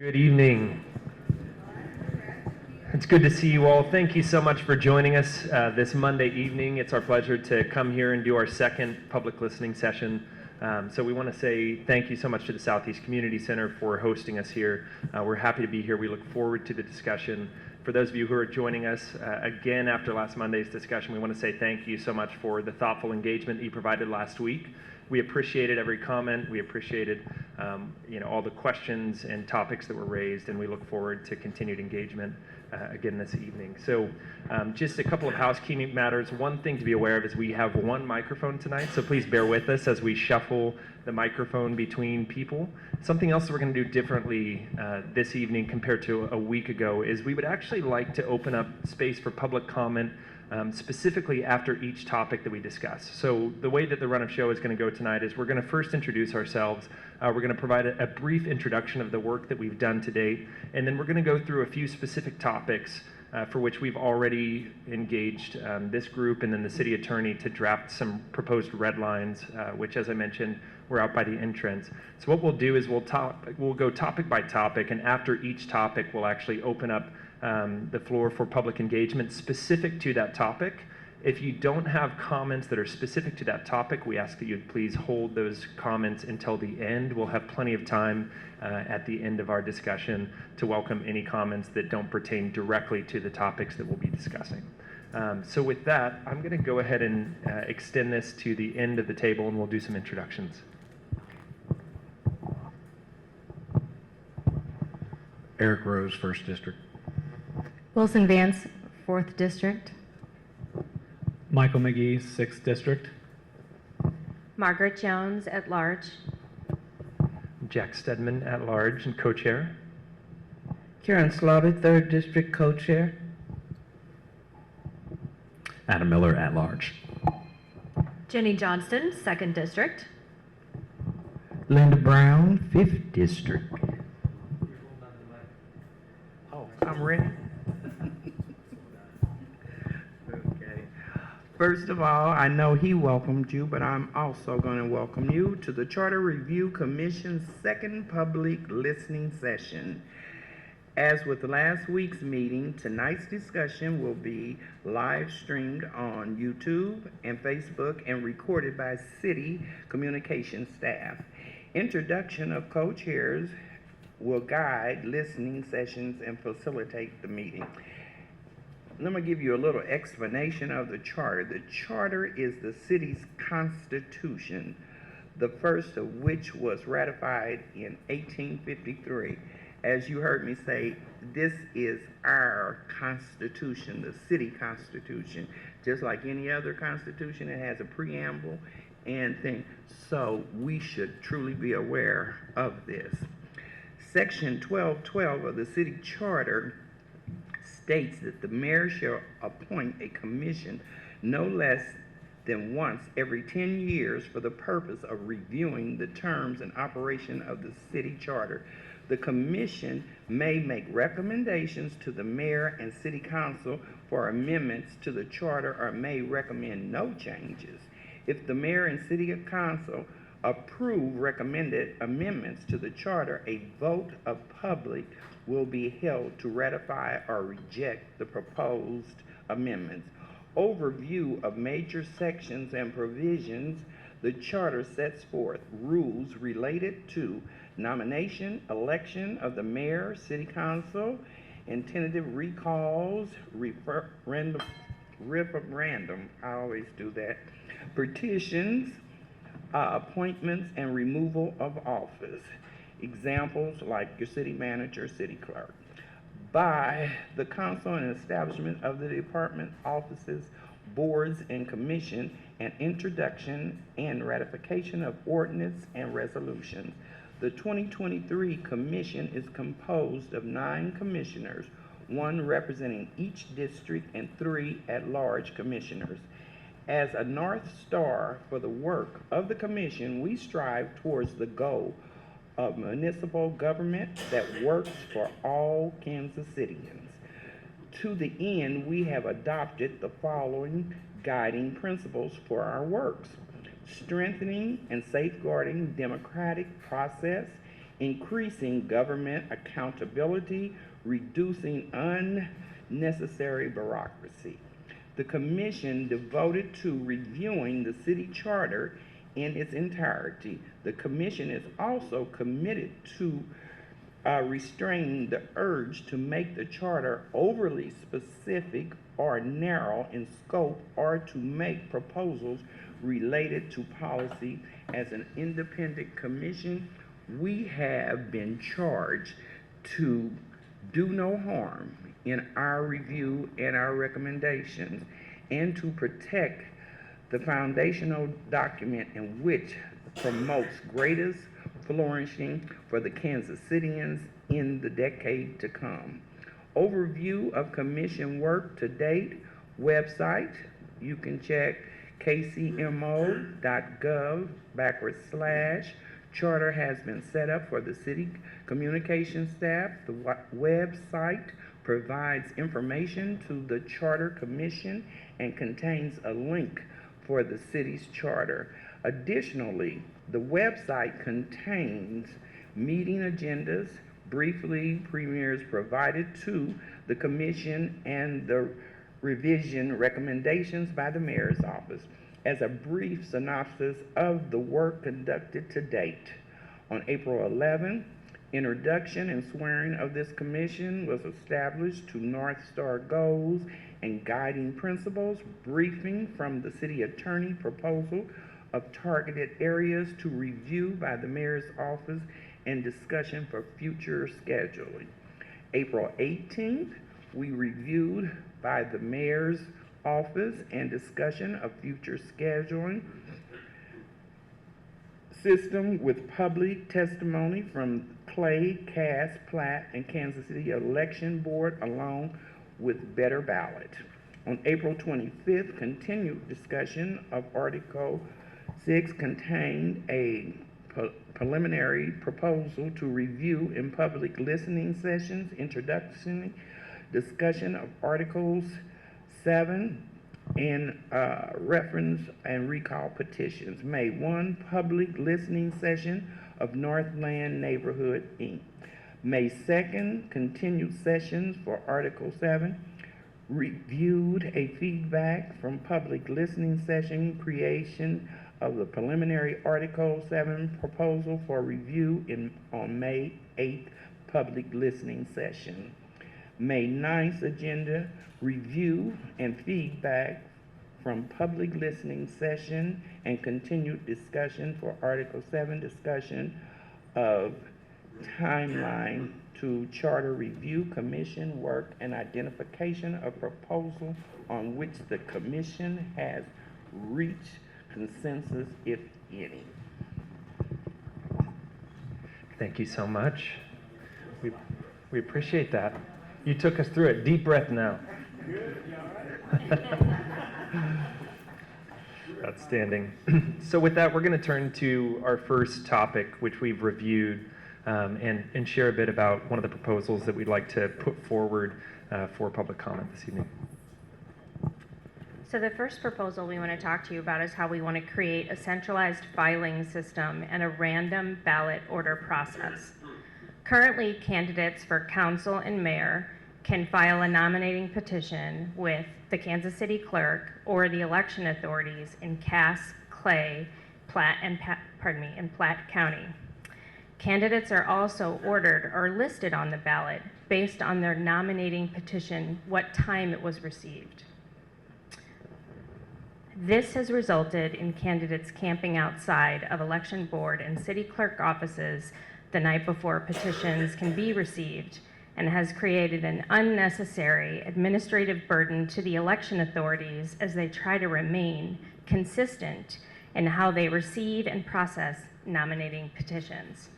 Good evening. It's good to see you all. Thank you so much for joining us this Monday evening. It's our pleasure to come here and do our second public listening session. So we want to say thank you so much to the Southeast Community Center for hosting us here. We're happy to be here. We look forward to the discussion. For those of you who are joining us again after last Monday's discussion, we want to say thank you so much for the thoughtful engagement that you provided last week. We appreciated every comment. We appreciated all the questions and topics that were raised, and we look forward to continued engagement again this evening. So just a couple of housekeeping matters. One thing to be aware of is we have one microphone tonight, so please bear with us as we shuffle the microphone between people. Something else that we're going to do differently this evening compared to a week ago is we would actually like to open up space for public comment specifically after each topic that we discuss. So the way that the run of show is going to go tonight is we're going to first introduce ourselves. We're going to provide a brief introduction of the work that we've done to date, and then we're going to go through a few specific topics for which we've already engaged this group and then the city attorney to draft some proposed red lines, which, as I mentioned, we're out by the entrance. So what we'll do is we'll go topic by topic, and after each topic, we'll actually open up the floor for public engagement specific to that topic. If you don't have comments that are specific to that topic, we ask that you please hold those comments until the end. We'll have plenty of time at the end of our discussion to welcome any comments that don't pertain directly to the topics that we'll be discussing. So with that, I'm going to go ahead and extend this to the end of the table, and we'll do some introductions. Eric Rose, 1st District. Wilson Vance, 4th District. Michael McGee, 6th District. Margaret Jones, at large. Jack Stedman, at large and co-chair. Karen Slobby, 3rd District, co-chair. Adam Miller, at large. Jenny Johnston, 2nd District. Linda Brown, 5th District. Oh, I'm ready. Okay. First of all, I know he welcomed you, but I'm also going to welcome you to the Charter Review Commission's second public listening session. As with last week's meeting, tonight's discussion will be live streamed on YouTube and Facebook and recorded by city communication staff. Introduction of co-chairs will guide listening sessions and facilitate the meeting. Let me give you a little explanation of the charter. The charter is the city's constitution, the first of which was ratified in 1853. As you heard me say, this is our constitution, the city constitution. Just like any other constitution, it has a preamble and thing. So we should truly be aware of this. Section 1212 of the city charter states that the mayor shall appoint a commission no less than once every 10 years for the purpose of reviewing the terms and operation of the city charter. The commission may make recommendations to the mayor and city council for amendments to the charter or may recommend no changes. If the mayor and city council approve recommended amendments to the charter, a vote of public will be held to ratify or reject the proposed amendments. Overview of major sections and provisions. The charter sets forth rules related to nomination, election of the mayor, city council, and tentative recalls, referendum, I always do that, petitions, appointments and removal of office. Examples like your city manager, city clerk. By the council and establishment of the department, offices, boards, and commission, and introduction and ratification of ordinance and resolutions. The 2023 commission is composed of 9 commissioners, 1 representing each district and 3 at-large commissioners. As a North Star for the work of the commission, we strive towards the goal of municipal government that works for all Kansas Cityans. To the end, we have adopted the following guiding principles for our works: strengthening and safeguarding democratic process, increasing government accountability, reducing unnecessary bureaucracy. The commission devoted to reviewing the city charter in its entirety. The commission is also committed to restraining the urge to make the charter overly specific or narrow in scope, or to make proposals related to policy. As an independent commission, we have been charged to do no harm in our review and our recommendations, and to protect the foundational document in which promotes greatest flourishing for the Kansas Cityans in the decade to come. Overview of commission work to date, website, you can check kcmo.gov/. Charter has been set up for the city communication staff. The website provides information to the Charter Commission and contains a link for the city's charter. Additionally, the website contains meeting agendas, briefly premieres provided to the commission, and the revision recommendations by the mayor's office. As a brief synopsis of the work conducted to date, on April 11, introduction and swearing of this commission was established to North Star goals and guiding principles, briefing from the city attorney, proposal of targeted areas to review by the mayor's office, and discussion for future scheduling. April 18th, we reviewed by the mayor's office and discussion of future scheduling system with public testimony from Clay, Cass, Platte, and Kansas City Election Board, along with Better Ballot. On April 25th, continued discussion of Article 6 contained a preliminary proposal to review in public listening sessions, introduction, discussion of Articles 7, and reference and recall petitions. May 1, public listening session of Northland Neighborhood, Inc. May 2nd, continued sessions for Article 7. Reviewed a feedback from public listening session, creation of the preliminary Article 7 proposal for review on May 8th, public listening session. May 9th agenda, review and feedback from public listening session and continued discussion for Article 7, discussion of timeline to charter review, commission work, and identification of proposal on which the commission has reached consensus, if any. Thank you so much. We appreciate that. You took us through it. Deep breath now. Outstanding. So with that, we're going to turn to our first topic, which we've reviewed, and share a bit about one of the proposals that we'd like to put forward for public comment this evening. So the first proposal we want to talk to you about is how we want to create a centralized filing system and a random ballot order process. Currently, candidates for council and mayor can file a nominating petition with the Kansas City clerk or the election authorities in Cass, Clay, Platte, and Platte County. Candidates are also ordered or listed on the ballot based on their nominating petition, what time it was received. This has resulted in candidates camping outside of election board and city clerk offices the night before petitions can be received, and has created an unnecessary administrative burden to the election authorities as they try to remain consistent in how they receive and process nominating petitions.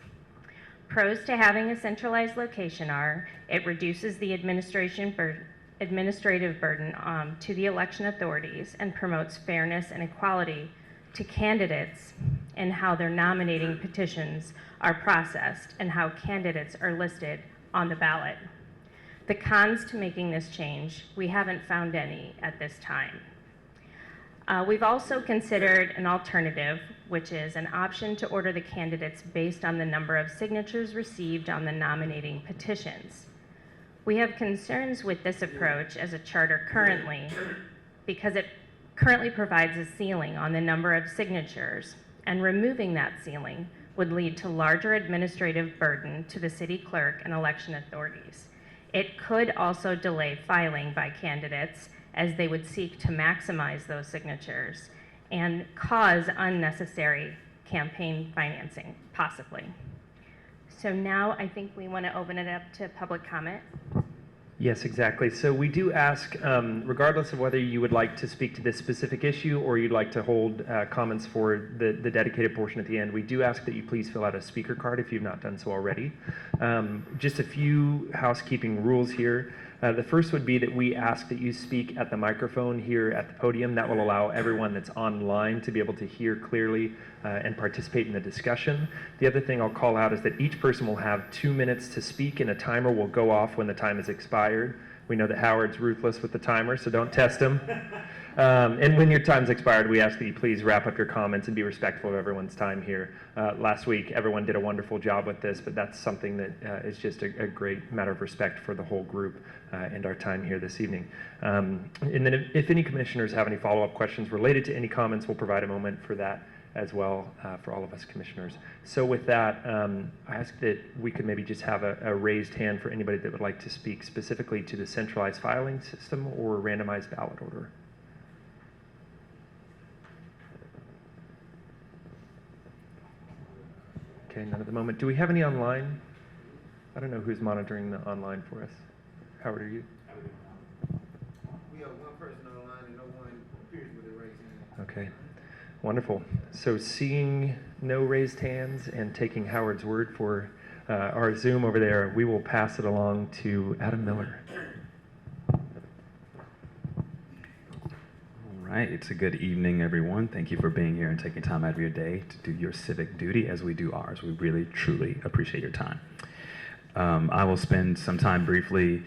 Pros to having a centralized location are: it reduces the administrative burden to the election authorities and promotes fairness and equality to candidates in how their nominating petitions are processed and how candidates are listed on the ballot. The cons to making this change, we haven't found any at this time. We've also considered an alternative, which is an option to order the candidates based on the number of signatures received on the nominating petitions. We have concerns with this approach as a charter currently because it currently provides a ceiling on the number of signatures, and removing that ceiling would lead to larger administrative burden to the city clerk and election authorities. It could also delay filing by candidates as they would seek to maximize those signatures and cause unnecessary campaign financing, possibly. So now I think we want to open it up to public comment. Yes, exactly. So we do ask, regardless of whether you would like to speak to this specific issue or you'd like to hold comments for the dedicated portion at the end, we do ask that you please fill out a speaker card if you've not done so already. Just a few housekeeping rules here. The first would be that we ask that you speak at the microphone here at the podium. That will allow everyone that's online to be able to hear clearly and participate in the discussion. The other thing I'll call out is that each person will have 2 minutes to speak, and a timer will go off when the time is expired. We know that Howard's ruthless with the timer, so don't test him. And when your time's expired, we ask that you please wrap up your comments and be respectful of everyone's time here. Last week, everyone did a wonderful job with this, but that's something that is just a great matter of respect for the whole group and our time here this evening. And then if any commissioners have any follow-up questions related to any comments, we'll provide a moment for that as well for all of us commissioners. So with that, I ask that we could maybe just have a raised hand for anybody that would like to speak specifically to the centralized filing system or randomized ballot order. Okay, none at the moment. Do we have any online? I don't know who's monitoring the online for us. Howard, are you? We have one person online and no one appears with a raised hand. Okay, wonderful. So seeing no raised hands and taking Howard's word for our Zoom over there, we will pass it along to Adam Miller. All right, it's a good evening, everyone. Thank you for being here and taking time out of your day to do your civic duty as we do ours. We really, truly appreciate your time. I will spend some time briefly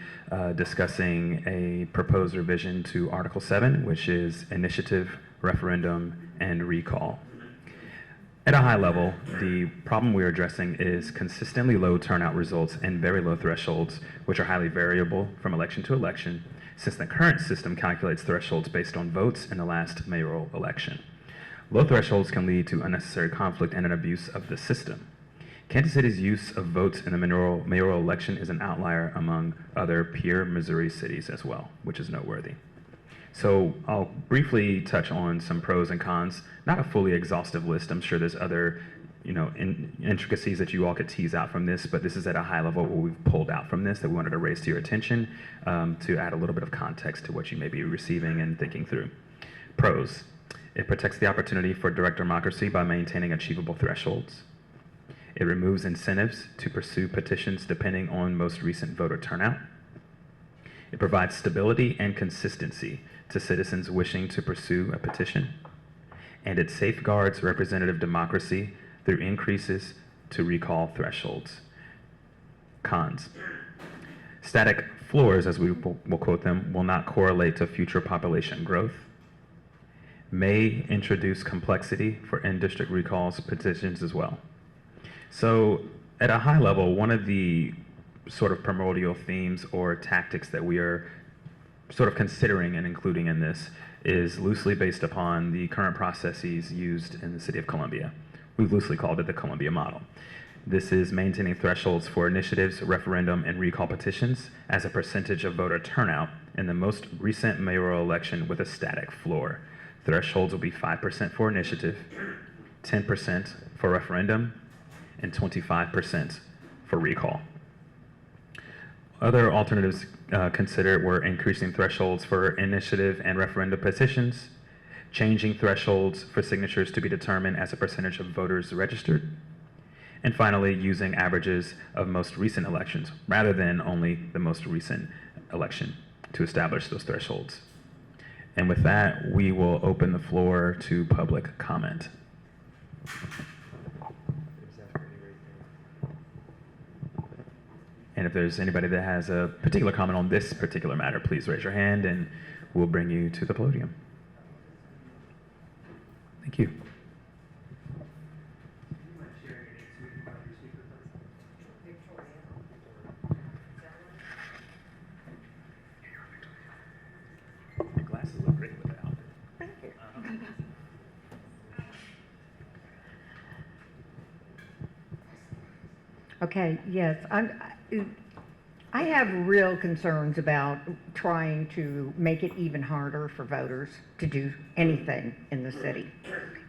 discussing a proposed revision to Article 7, which is initiative, referendum, and recall. At a high level, the problem we're addressing is consistently low turnout results and very low thresholds, which are highly variable from election to election, since the current system calculates thresholds based on votes in the last mayoral election. Low thresholds can lead to unnecessary conflict and an abuse of the system. Kansas City's use of votes in the mayoral election is an outlier among other peer Missouri cities as well, which is noteworthy. So I'll briefly touch on some pros and cons, not a fully exhaustive list. I'm sure there's other intricacies that you all could tease out from this, but this is at a high level what we've pulled out from this that we wanted to raise to your attention to add a little bit of context to what you may be receiving and thinking through. Pros: it protects the opportunity for direct democracy by maintaining achievable thresholds. It removes incentives to pursue petitions depending on most recent voter turnout. It provides stability and consistency to citizens wishing to pursue a petition. And it safeguards representative democracy through increases to recall thresholds. Cons: static floors, as we will quote them, will not correlate to future population growth. May introduce complexity for in-district recalls petitions as well. So at a high level, one of the sort of primordial themes or tactics that we are sort of considering and including in this is loosely based upon the current processes used in the city of Columbia. We've loosely called it the Columbia model. This is maintaining thresholds for initiatives, referendum, and recall petitions as a percentage of voter turnout in the most recent mayoral election with a static floor. Thresholds will be 5% for initiative, 10% for referendum, and 25% for recall. Other alternatives considered were increasing thresholds for initiative and referendum petitions, changing thresholds for signatures to be determined as a percentage of voters registered, and finally, using averages of most recent elections rather than only the most recent election to establish those thresholds. And with that, we will open the floor to public comment. And if there's anybody that has a particular comment on this particular matter, please raise your hand and we'll bring you to the podium. Thank you. Your glasses look great with that outfit. Thank you. Okay, yes, I have real concerns about trying to make it even harder for voters to do anything in the city.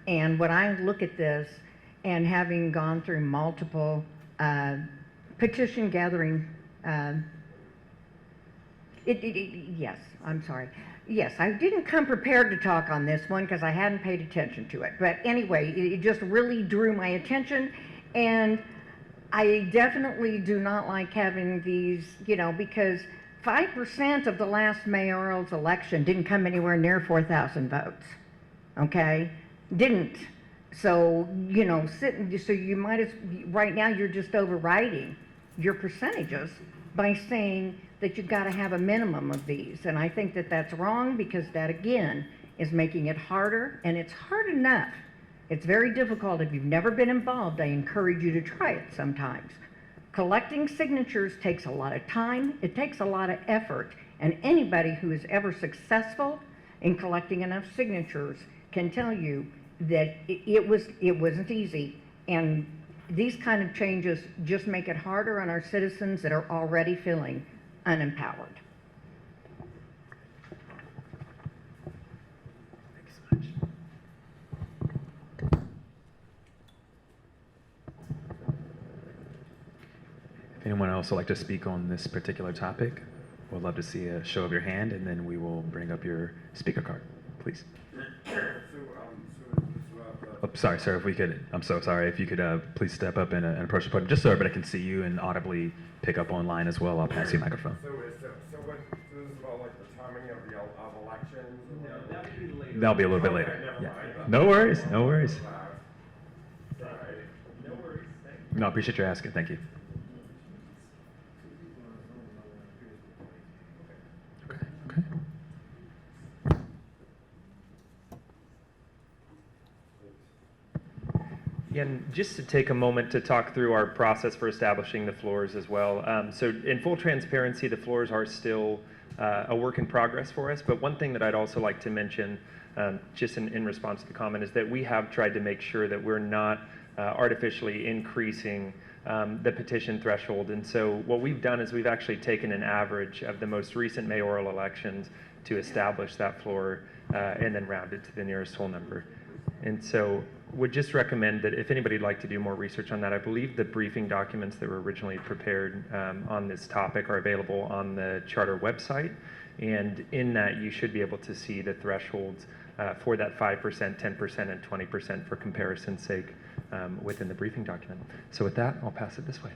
And when I look at this, and having gone through multiple petition gathering, yes, I'm sorry. Yes, I didn't come prepared to talk on this one because I hadn't paid attention to it. But anyway, it just really drew my attention, and I definitely do not like having these, because 5% of the last mayoral election didn't come anywhere near 4,000 votes, okay? Didn't. So, so you might as, right now you're just overriding your percentages by saying that you've got to have a minimum of these. And I think that that's wrong, because that, again, is making it harder, and it's hard enough. It's very difficult. If you've never been involved, I encourage you to try it sometimes. Collecting signatures takes a lot of time. It takes a lot of effort. And anybody who is ever successful in collecting enough signatures can tell you that it wasn't easy. And these kind of changes just make it harder on our citizens that are already feeling unempowered. Thanks so much. If anyone else would like to speak on this particular topic, we'd love to see a show of your hand, and then we will bring up your speaker card, please. Oh, sorry, sir, if we could, I'm so sorry, if you could please step up and approach the podium, just so everybody can see you and audibly pick up online as well. I'll pass you a microphone. So what, this is about like the timing of the elections? No, that'll be later. That'll be a little bit Okay, later. never Yeah. mind. No worries, no worries. Sorry. No worries, thank you. No, I appreciate your asking, thank you. Okay, okay. Yeah, and just to take a moment to talk through our process for establishing the floors as well. So in full transparency, the floors are still a work in progress for us, but one thing that I'd also like to mention, just in response to the comment, is that we have tried to make sure that we're not artificially increasing the petition threshold. And so what we've done is we've actually taken an average of the most recent mayoral elections to establish that floor and then rounded to the nearest whole number. And so would just recommend that if anybody'd like to do more research on that, I believe the briefing documents that were originally prepared on this topic are available on the charter website. And in that, you should be able to see the thresholds for that 5%, 10%, and 20% for comparison's sake within the briefing document. So with that, I'll pass it this way.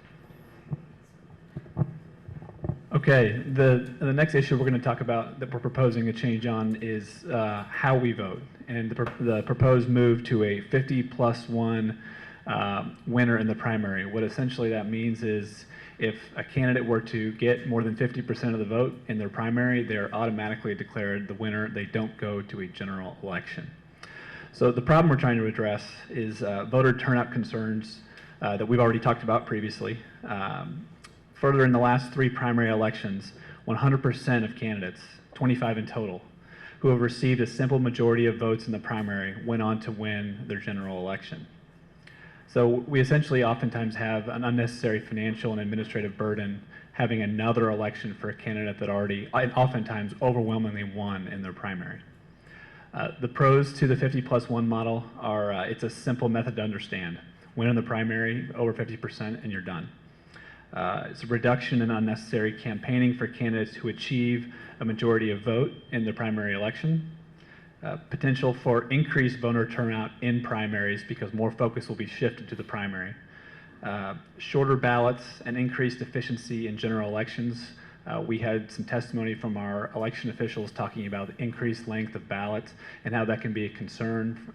Okay, the next issue we're going to talk about that we're proposing a change on is how we vote, and the proposed move to a 50+1 winner in the primary. What essentially that means is if a candidate were to get more than 50% of the vote in their primary, they're automatically declared the winner. They don't go to a general election. So the problem we're trying to address is voter turnout concerns that we've already talked about previously. Further, in the last 3 primary elections, 100% of candidates, 25 in total, who have received a simple majority of votes in the primary went on to win their general election. So we essentially oftentimes have an unnecessary financial and administrative burden having another election for a candidate that already, oftentimes overwhelmingly won in their primary. The pros to the 50+1 model are it's a simple method to understand. Win in the primary, over 50%, and you're done. It's a reduction in unnecessary campaigning for candidates who achieve a majority of vote in the primary election. Potential for increased voter turnout in primaries because more focus will be shifted to the primary. Shorter ballots and increased efficiency in general elections. We had some testimony from our election officials talking about the increased length of ballots and how that can be a concern.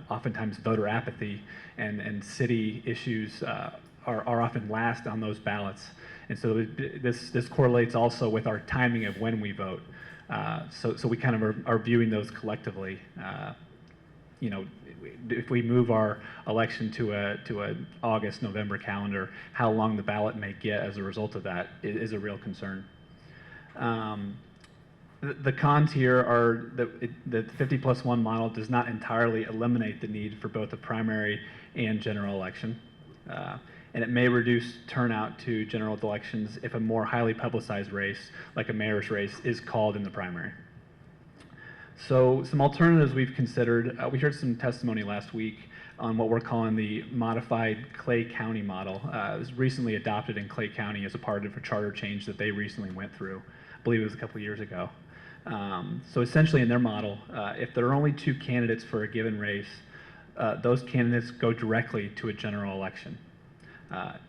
Oftentimes voter apathy and city issues are often last on those ballots. And so this correlates also with our timing of when we vote. So we kind of are viewing those collectively. if we move our election to a August, November calendar, how long the ballot may get as a result of that is a real concern. The cons here are that the 50+1 model does not entirely eliminate the need for both a primary and general election. And it may reduce turnout to general elections if a more highly publicized race, like a mayor's race, is called in the primary. So some alternatives we've considered, we heard some testimony last week on what we're calling the modified Clay County model. It was recently adopted in Clay County as a part of a charter change that they recently went through. I believe it was a couple of years ago. So essentially in their model, if there are only 2 candidates for a given race, those candidates go directly to a general election.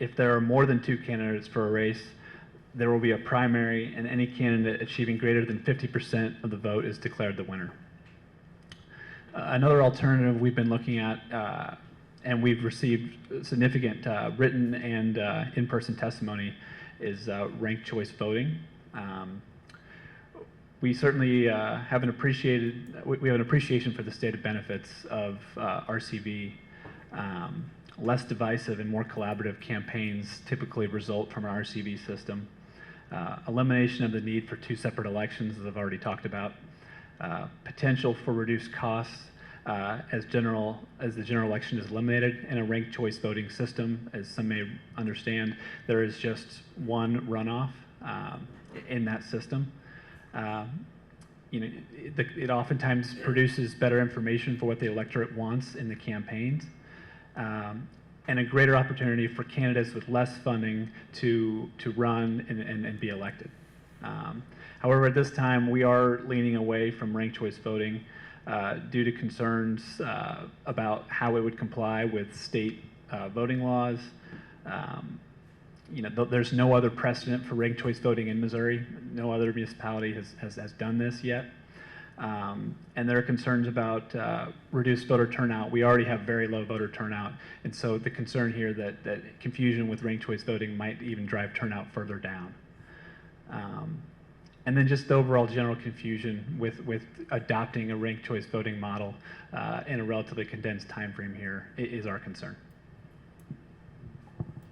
If there are more than 2 candidates for a race, there will be a primary, and any candidate achieving greater than 50% of the vote is declared the winner. Another alternative we've been looking at, and we've received significant written and in-person testimony, is ranked choice voting. We certainly have an appreciation for the stated benefits of RCV. Less divisive and more collaborative campaigns typically result from our RCV system. Elimination of the need for 2 separate elections, as I've already talked about. Potential for reduced costs as the general election is eliminated in a ranked choice voting system. As some may understand, there is just one runoff in that system. It oftentimes produces better information for what the electorate wants in the campaigns, and a greater opportunity for candidates with less funding to run and be elected. However, at this time, we are leaning away from ranked choice voting due to concerns about how it would comply with state voting laws. There's no other precedent for ranked choice voting in Missouri. No other municipality has done this yet. And there are concerns about reduced voter turnout. We already have very low voter turnout, and so the concern here that confusion with ranked choice voting might even drive turnout further down. And then just the overall general confusion with adopting a ranked choice voting model in a relatively condensed time frame here is our concern.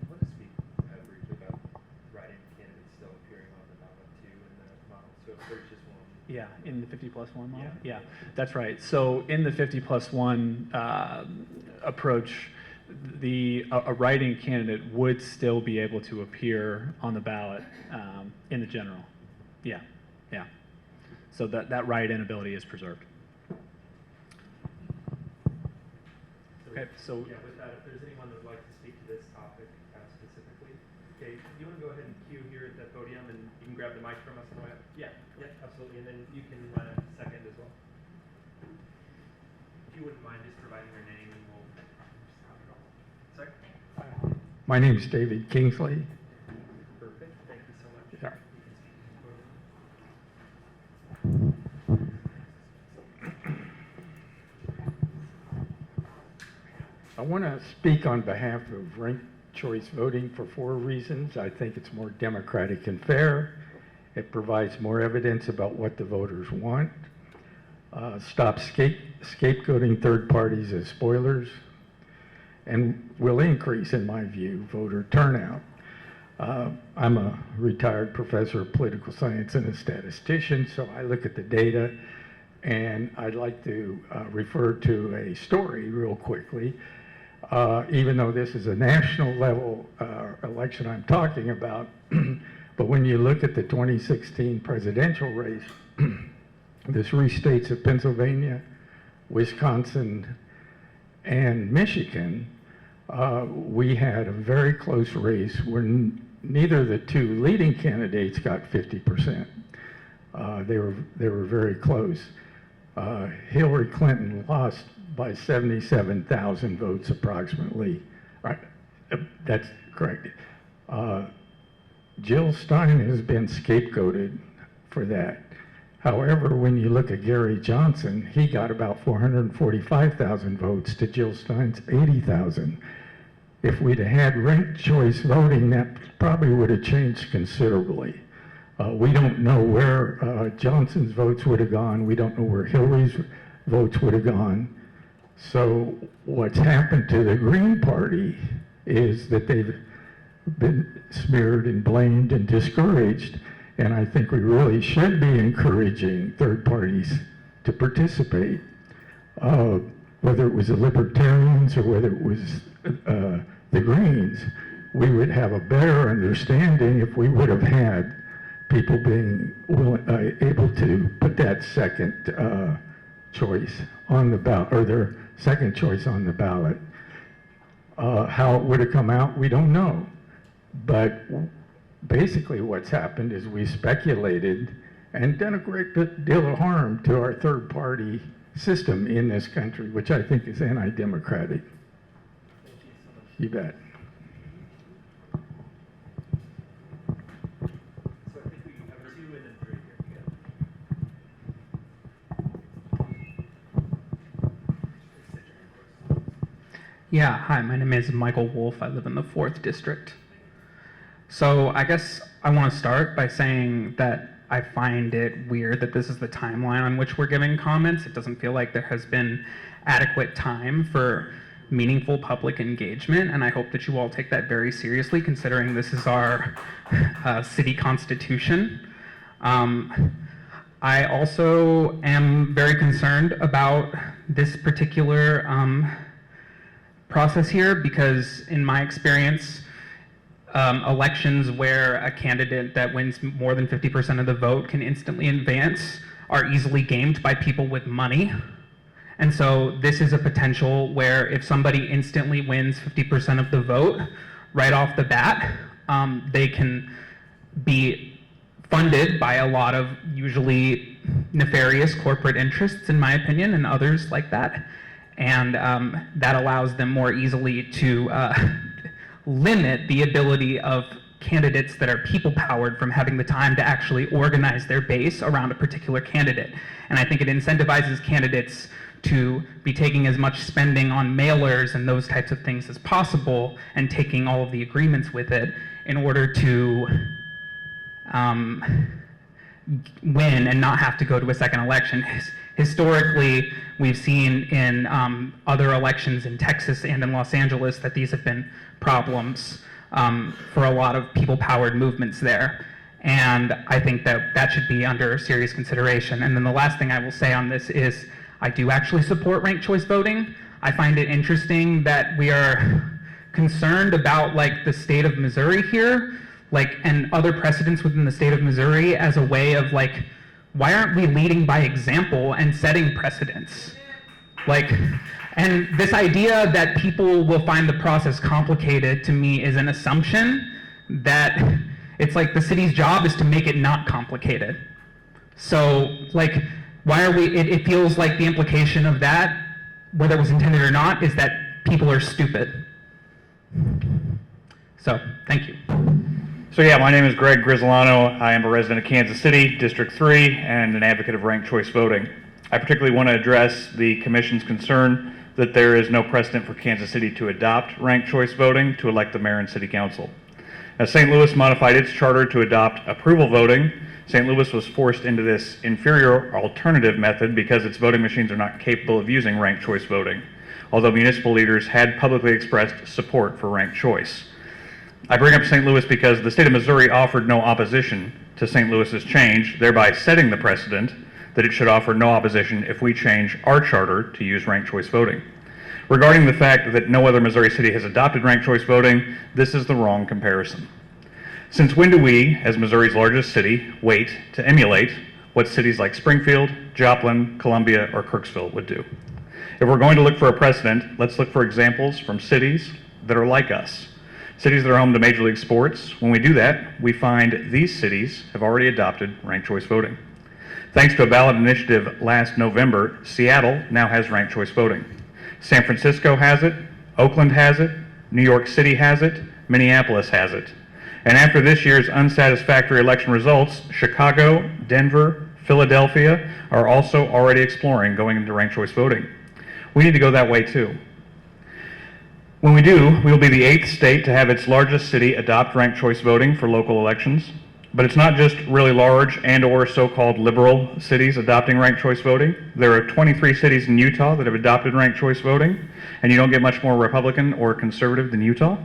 Want to speak briefly about writing candidates still appearing on the ballot too in the model? So if there's just one. Yeah, in the 50+1 model? Yeah, that's right. So in the 50+1 approach, a writing candidate would still be able to appear on the ballot in the general. Yeah. So that write-in ability is preserved. Okay, so. Yeah, with that, if there's anyone that would like to speak to this topic specifically, okay, you want to go ahead and queue here at the podium, and you can grab the mic from us on the way up? Yeah, absolutely, and then you can second as well. If you wouldn't mind just providing your name, and we'll Sir? My name is David Kingsley. Perfect, thank you so much. Yeah. You can speak to the podium. I want to speak on behalf of ranked choice voting for 4 reasons. I think it's more democratic and fair. It provides more evidence about what the voters want. Stops scapegoating third parties as spoilers, and will increase, in my view, voter turnout. I'm a retired professor of political science and a statistician, so I look at the data, and I'd like to refer to a story real quickly. Even though this is a national level election I'm talking about, but when you look at the 2016 presidential race, the 3 states of Pennsylvania, Wisconsin, and Michigan, we had a very close race where neither of the 2 leading candidates got 50%. They were very close. Hillary Clinton lost by 77,000 votes approximately. Right. That's correct. Jill Stein has been scapegoated for that. However, when you look at Gary Johnson, he got about 445,000 votes to Jill Stein's 80,000. If we'd have had ranked choice voting, that probably would have changed considerably. We don't know where Johnson's votes would have gone. We don't know where Hillary's votes would have gone. So what's happened to the Green Party is that they've been smeared and blamed and discouraged. And I think we really should be encouraging third parties to participate, whether it was the Libertarians or whether it was the Greens. We would have a better understanding if we would have had people being able to put that second choice on the ballot, or their second choice on the ballot. How it would have come out, we don't know. But basically what's happened is we speculated and done a great deal of harm to our third party system in this country, which I think is anti-democratic. You bet. Yeah, hi, my name is Michael Wolf. I live in the 4th District. So I guess I want to start by saying that I find it weird that this is the timeline on which we're giving comments. It doesn't feel like there has been adequate time for meaningful public engagement, and I hope that you all take that very seriously, considering this is our city constitution. I also am very concerned about this particular process here, because in my experience, elections where a candidate that wins more than 50% of the vote can instantly advance are easily gamed by people with money. And so this is a potential where if somebody instantly wins 50% of the vote right off the bat, they can be funded by a lot of usually nefarious corporate interests, in my opinion, and others like that. And that allows them more easily to limit the ability of candidates that are people-powered from having the time to actually organize their base around a particular candidate. And I think it incentivizes candidates to be taking as much spending on mailers and those types of things as possible, and taking all of the agreements with it in order to win and not have to go to a second election. Historically, we've seen in other elections in Texas and in Los Angeles that these have been problems for a lot of people-powered movements there. And I think that that should be under serious consideration. And then the last thing I will say on this is I do actually support ranked choice voting. I find it interesting that we are concerned about like the state of Missouri here, like, and other precedents within the state of Missouri as a way of like, why aren't we leading by example and setting precedents? Like, and this idea that people will find the process complicated, to me, is an assumption that it's like the city's job is to make it not complicated. So, like, why are we, it feels like the implication of that, whether it was intended or not, is that people are stupid. So, thank you. So yeah, my name is Gregg. I am a resident of Kansas City, District 3, and an advocate of ranked choice voting. I particularly want to address the Commission's concern that there is no precedent for Kansas City to adopt ranked choice voting to elect the mayor and city council. As St. Louis modified its charter to adopt approval voting, St. Louis was forced into this inferior alternative method because its voting machines are not capable of using ranked choice voting, although municipal leaders had publicly expressed support for ranked choice. I bring up St. Louis because the state of Missouri offered no opposition to St. Louis's change, thereby setting the precedent that it should offer no opposition if we change our charter to use ranked choice voting. Regarding the fact that no other Missouri city has adopted ranked choice voting, this is the wrong comparison. Since when do we, as Missouri's largest city, wait to emulate what cities like Springfield, Joplin, Columbia, or Kirksville would do? If we're going to look for a precedent, let's look for examples from cities that are like us. Cities that are home to Major League Sports. When we do that, we find these cities have already adopted ranked choice voting. Thanks to a ballot initiative last November, Seattle now has ranked choice voting. San Francisco has it, Oakland has it, New York City has it, Minneapolis has it. And after this year's unsatisfactory election results, Chicago, Denver, Philadelphia are also already exploring going into ranked choice voting. We need to go that way too. When we do, we will be the 8th state to have its largest city adopt ranked choice voting for local elections. But it's not just really large and or so-called liberal cities adopting ranked choice voting. There are 23 cities in Utah that have adopted ranked choice voting, and you don't get much more Republican or conservative than Utah.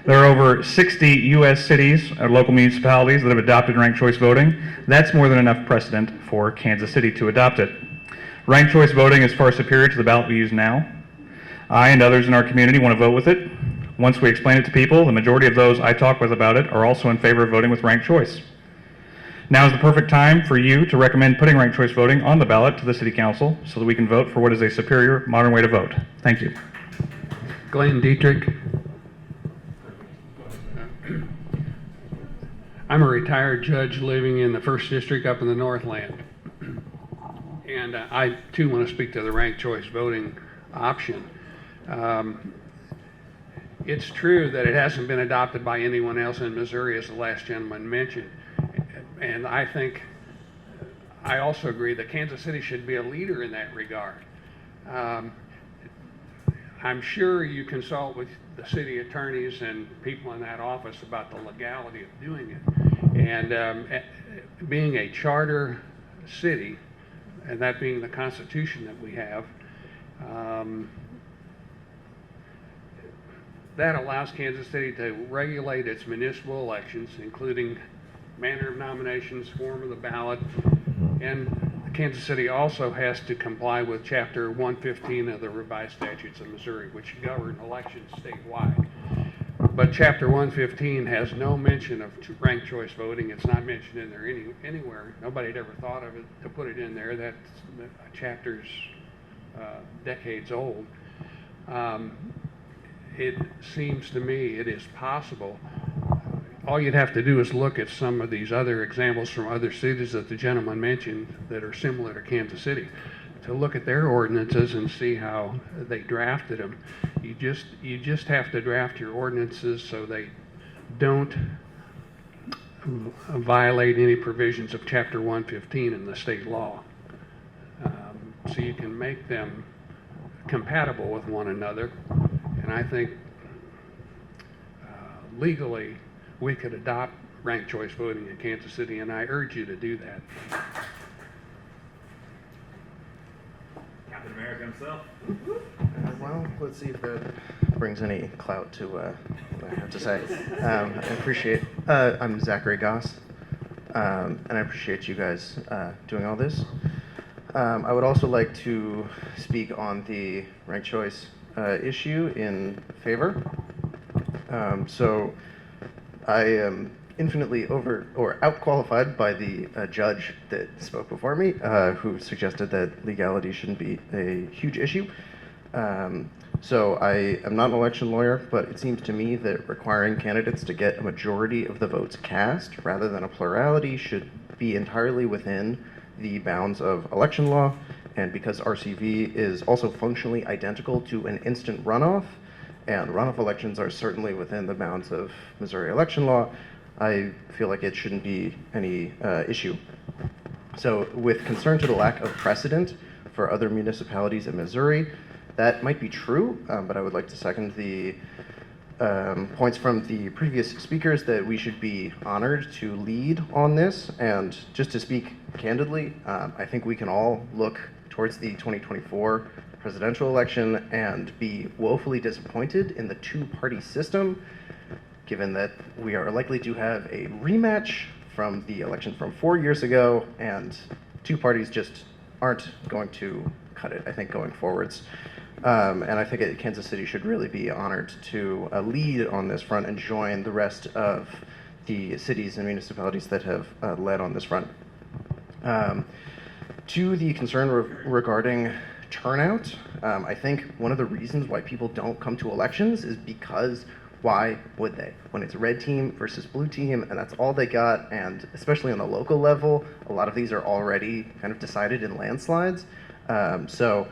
There are over 60 U.S. cities or local municipalities that have adopted ranked choice voting. That's more than enough precedent for Kansas City to adopt it. Ranked choice voting is far superior to the ballot we use now. I and others in our community want to vote with it. Once we explain it to people, the majority of those I talk with about it are also in favor of voting with ranked choice. Now is the perfect time for you to recommend putting ranked choice voting on the ballot to the City Council so that we can vote for what is a superior, modern way to vote. Thank you. Glenn Dietrich. I'm a retired judge living in the 1st District up in the Northland. And I too want to speak to the ranked choice voting option. It's true that it hasn't been adopted by anyone else in Missouri, as the last gentleman mentioned. And I also agree that Kansas City should be a leader in that regard. I'm sure you consult with the city attorneys and people in that office about the legality of doing it. And being a charter city, and that being the Constitution that we have, that allows Kansas City to regulate its municipal elections, including manner of nominations, form of the ballot, and Kansas City also has to comply with Chapter 115 of the Revised Statutes of Missouri, which govern elections statewide. But Chapter 115 has no mention of ranked choice voting. It's not mentioned in there anywhere. Nobody had ever thought of it to put it in there. That chapter's decades old. It seems to me it is possible. All you'd have to do is look at some of these other examples from other cities that the gentleman mentioned that are similar to Kansas City, to look at their ordinances and see how they drafted them. You just have to draft your ordinances so they don't violate any provisions of Chapter 115 in the state law. So you can make them compatible with one another. And I think legally we could adopt ranked choice voting in Kansas City, and I urge you to do that. Captain America himself. Well, let's see if that brings any clout to what I have to say. I appreciate, I'm Zachary Goss, and I appreciate you guys doing all this. I would also like to speak on the ranked choice issue in favor. So I am infinitely outqualified by the judge that spoke before me, who suggested that legality shouldn't be a huge issue. So I am not an election lawyer, but it seems to me that requiring candidates to get a majority of the votes cast rather than a plurality should be entirely within the bounds of election law. And because RCV is also functionally identical to an instant runoff, and runoff elections are certainly within the bounds of Missouri election law, I feel like it shouldn't be any issue. So with concern to the lack of precedent for other municipalities in Missouri, that might be true, but I would like to second the points from the previous speakers that we should be honored to lead on this. And just to speak candidly, I think we can all look towards the 2024 presidential election and be woefully disappointed in the two-party system, given that we are likely to have a rematch from the election from 4 years ago, and two parties just aren't going to cut it, I think, going forwards. And I think Kansas City should really be honored to lead on this front and join the rest of the cities and municipalities that have led on this front. To the concern regarding turnout, I think one of the reasons why people don't come to elections is because why would they? When it's red team versus blue team and that's all they got, and especially on the local level, a lot of these are already kind of decided in landslides. So,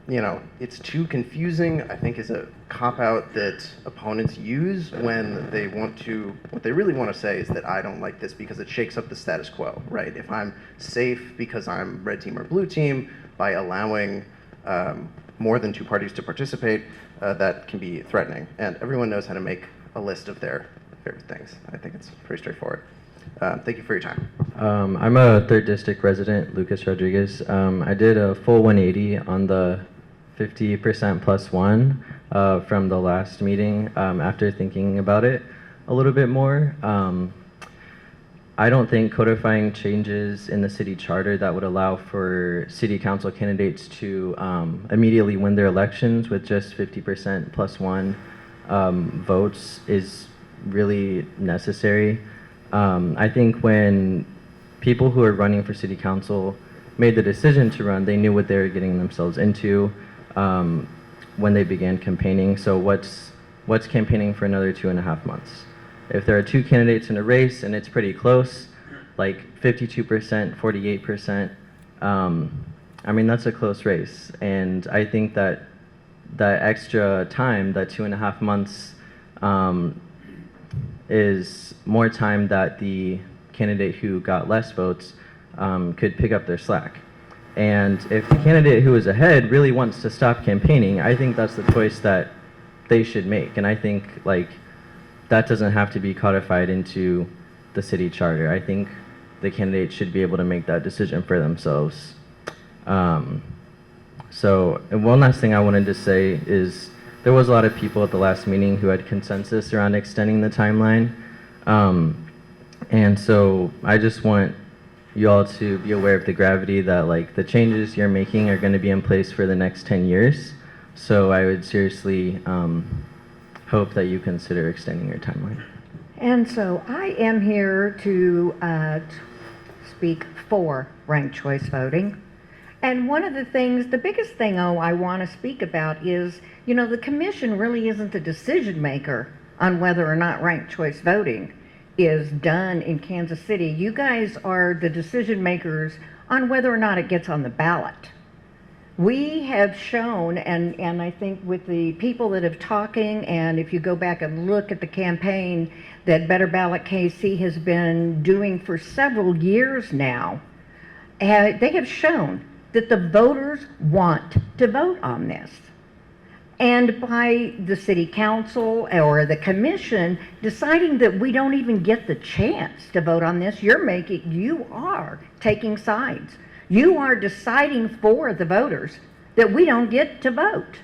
you know, it's too confusing, I think, is a cop-out that opponents use when they want to, what they really want to say is that I don't like this because it shakes up the status quo, right? If I'm safe because I'm red team or blue team by allowing more than two parties to participate, that can be threatening. And everyone knows how to make a list of their favorite things. I think it's pretty straightforward. Thank you for your time. I'm a 3rd District resident, Lucas Rodriguez. I did a full 180 on the 50% plus one from the last meeting after thinking about it a little bit more. I don't think codifying changes in the city charter that would allow for city council candidates to immediately win their elections with just 50% plus one votes is really necessary. I think when people who are running for city council made the decision to run, they knew what they were getting themselves into when they began campaigning. So what's campaigning for another 2.5 months? If there are 2 candidates in a race and it's pretty close, like 52%, 48%, I mean, that's a close race. And I think that that extra time, that 2.5 months, is more time that the candidate who got less votes could pick up their slack. And if the candidate who is ahead really wants to stop campaigning, I think that's the choice that they should make. And I think like that doesn't have to be codified into the city charter. I think the candidate should be able to make that decision for themselves. So, and one last thing I wanted to say is there was a lot of people at the last meeting who had consensus around extending the timeline. And so I just want you all to be aware of the gravity that like the changes you're making are going to be in place for the next 10 years. So I would seriously hope that you consider extending your timeline. And so I am here to speak for ranked choice voting. And one of the things, the biggest thing I want to speak about is, you know, the commission really isn't the decision maker on whether or not ranked choice voting is done in Kansas City. You guys are the decision makers on whether or not it gets on the ballot. We have shown, and I think with the people that have talking, and if you go back and look at the campaign that Better Ballot KC has been doing for several years now, they have shown that the voters want to vote on this. And by the city council or the commission deciding that we don't even get the chance to vote on this, you are taking sides. You are deciding for the voters that we don't get to vote.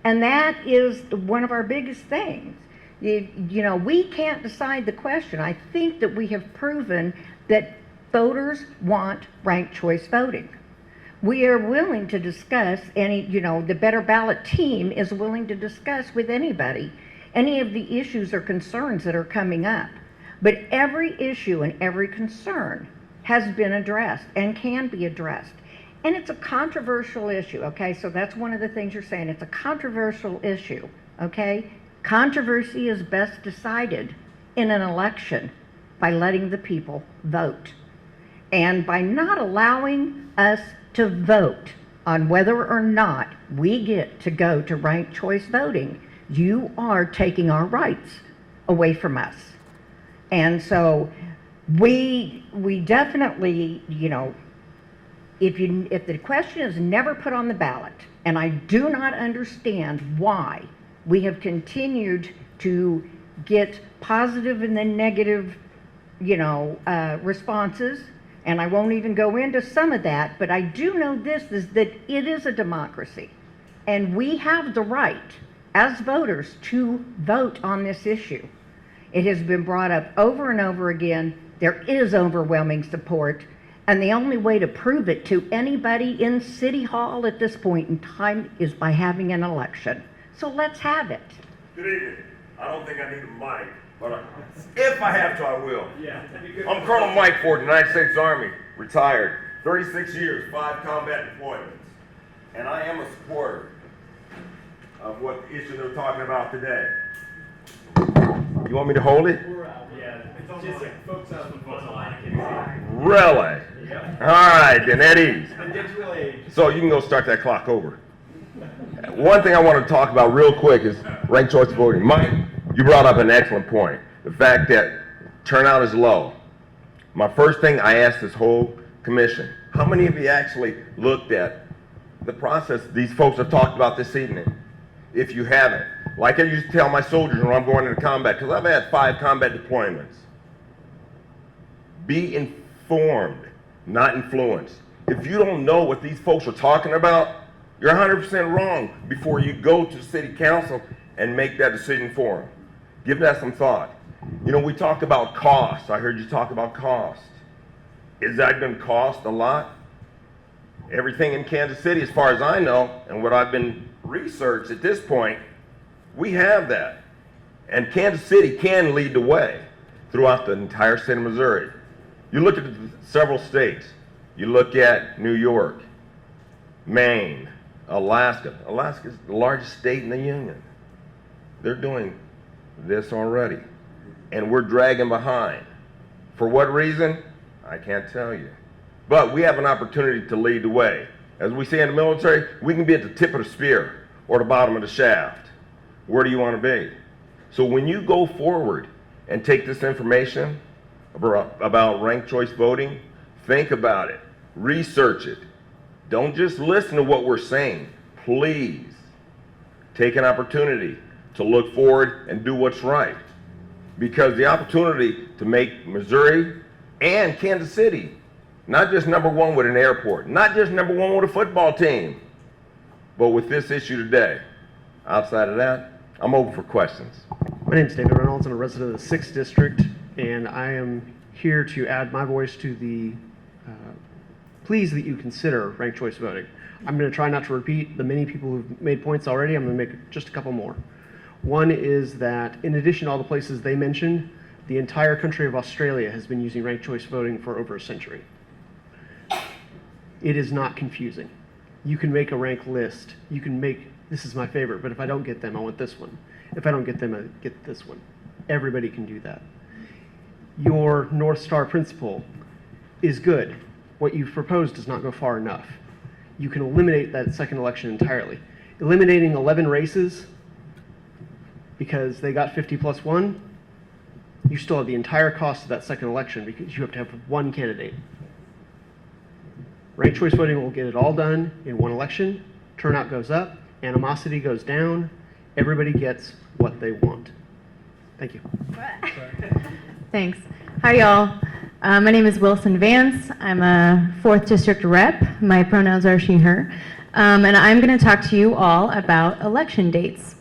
And that is one of our biggest things. You know, we can't decide the question. I think that we have proven that voters want ranked choice voting. We are willing to discuss the Better Ballot team is willing to discuss with anybody any of the issues or concerns that are coming up. But every issue and every concern has been addressed and can be addressed. And it's a controversial issue, okay? So that's one of the things you're saying. It's a controversial issue, okay? Controversy is best decided in an election by letting the people vote. And by not allowing us to vote on whether or not we get to go to ranked choice voting, you are taking our rights away from us. And so we definitely, you know, if the question is never put on the ballot, and I do not understand why we have continued to get positive and then negative, responses, and I won't even go into some of that, but I do know this, is that it is a democracy, and we have the right as voters to vote on this issue. It has been brought up over and over again. There is overwhelming support, and the only way to prove it to anybody in City Hall at this point in time is by having an election. So let's have it. Good evening. I don't think I need a mic, but if I have to, I will. I'm Colonel Mike Ford, United States Army, retired, 36 years, 5 combat deployments. And I am a supporter of what the issue they're talking about today. You want me to hold it? Really? All right, then at ease. So you can go start that clock over. One thing I want to talk about real quick is ranked choice voting. Mike, you brought up an excellent point. The fact that turnout is low. My first thing I asked this whole commission, how many of you actually looked at the process these folks have talked about this evening? If you haven't, like I used to tell my soldiers when I'm going into combat, because I've had 5 combat deployments. Be informed, not influenced. If you don't know what these folks are talking about, you're 100% wrong before you go to city council and make that decision for them. Give that some thought. You know, we talk about cost. I heard you talk about cost. Is that going to cost a lot? Everything in Kansas City, as far as I know, and what I've been researched at this point, we have that. And Kansas City can lead the way throughout the entire state of Missouri. You look at several states. You look at New York, Maine, Alaska. Alaska is the largest state in the union. They're doing this already. And we're dragging behind. For what reason? I can't tell you. But we have an opportunity to lead the way. As we say in the military, we can be at the tip of the spear or the bottom of the shaft. Where do you want to be? So when you go forward and take this information about ranked choice voting, think about it, research it. Don't just listen to what we're saying. Please take an opportunity to look forward and do what's right. Because the opportunity to make Missouri and Kansas City not just #1 with an airport, not just #1 with a football team, but with this issue today. Outside of that, I'm open for questions. My name is David Reynolds. I'm a resident of the 6th District, and I am here to add my voice to the pleas that you consider ranked choice voting. I'm going to try not to repeat the many people who've made points already. I'm going to make just a couple more. One is that in addition to all the places they mentioned, the entire country of Australia has been using ranked choice voting for over a century. It is not confusing. You can make a ranked list. You can make, this is my favorite, but if I don't get them, I want this one. If I don't get them, I get this one. Everybody can do that. Your North Star principle is good. What you've proposed does not go far enough. You can eliminate that second election entirely. Eliminating 11 races because they got 50+1, you still have the entire cost of that second election because you have to have one candidate. Ranked choice voting will get it all done in one election. Turnout goes up, animosity goes down, everybody gets what they want. Thank you. Thanks. Hi, y'all. My name is Wilson Vance. I'm a 4th District rep. My pronouns are she, her. And I'm going to talk to you all about election dates.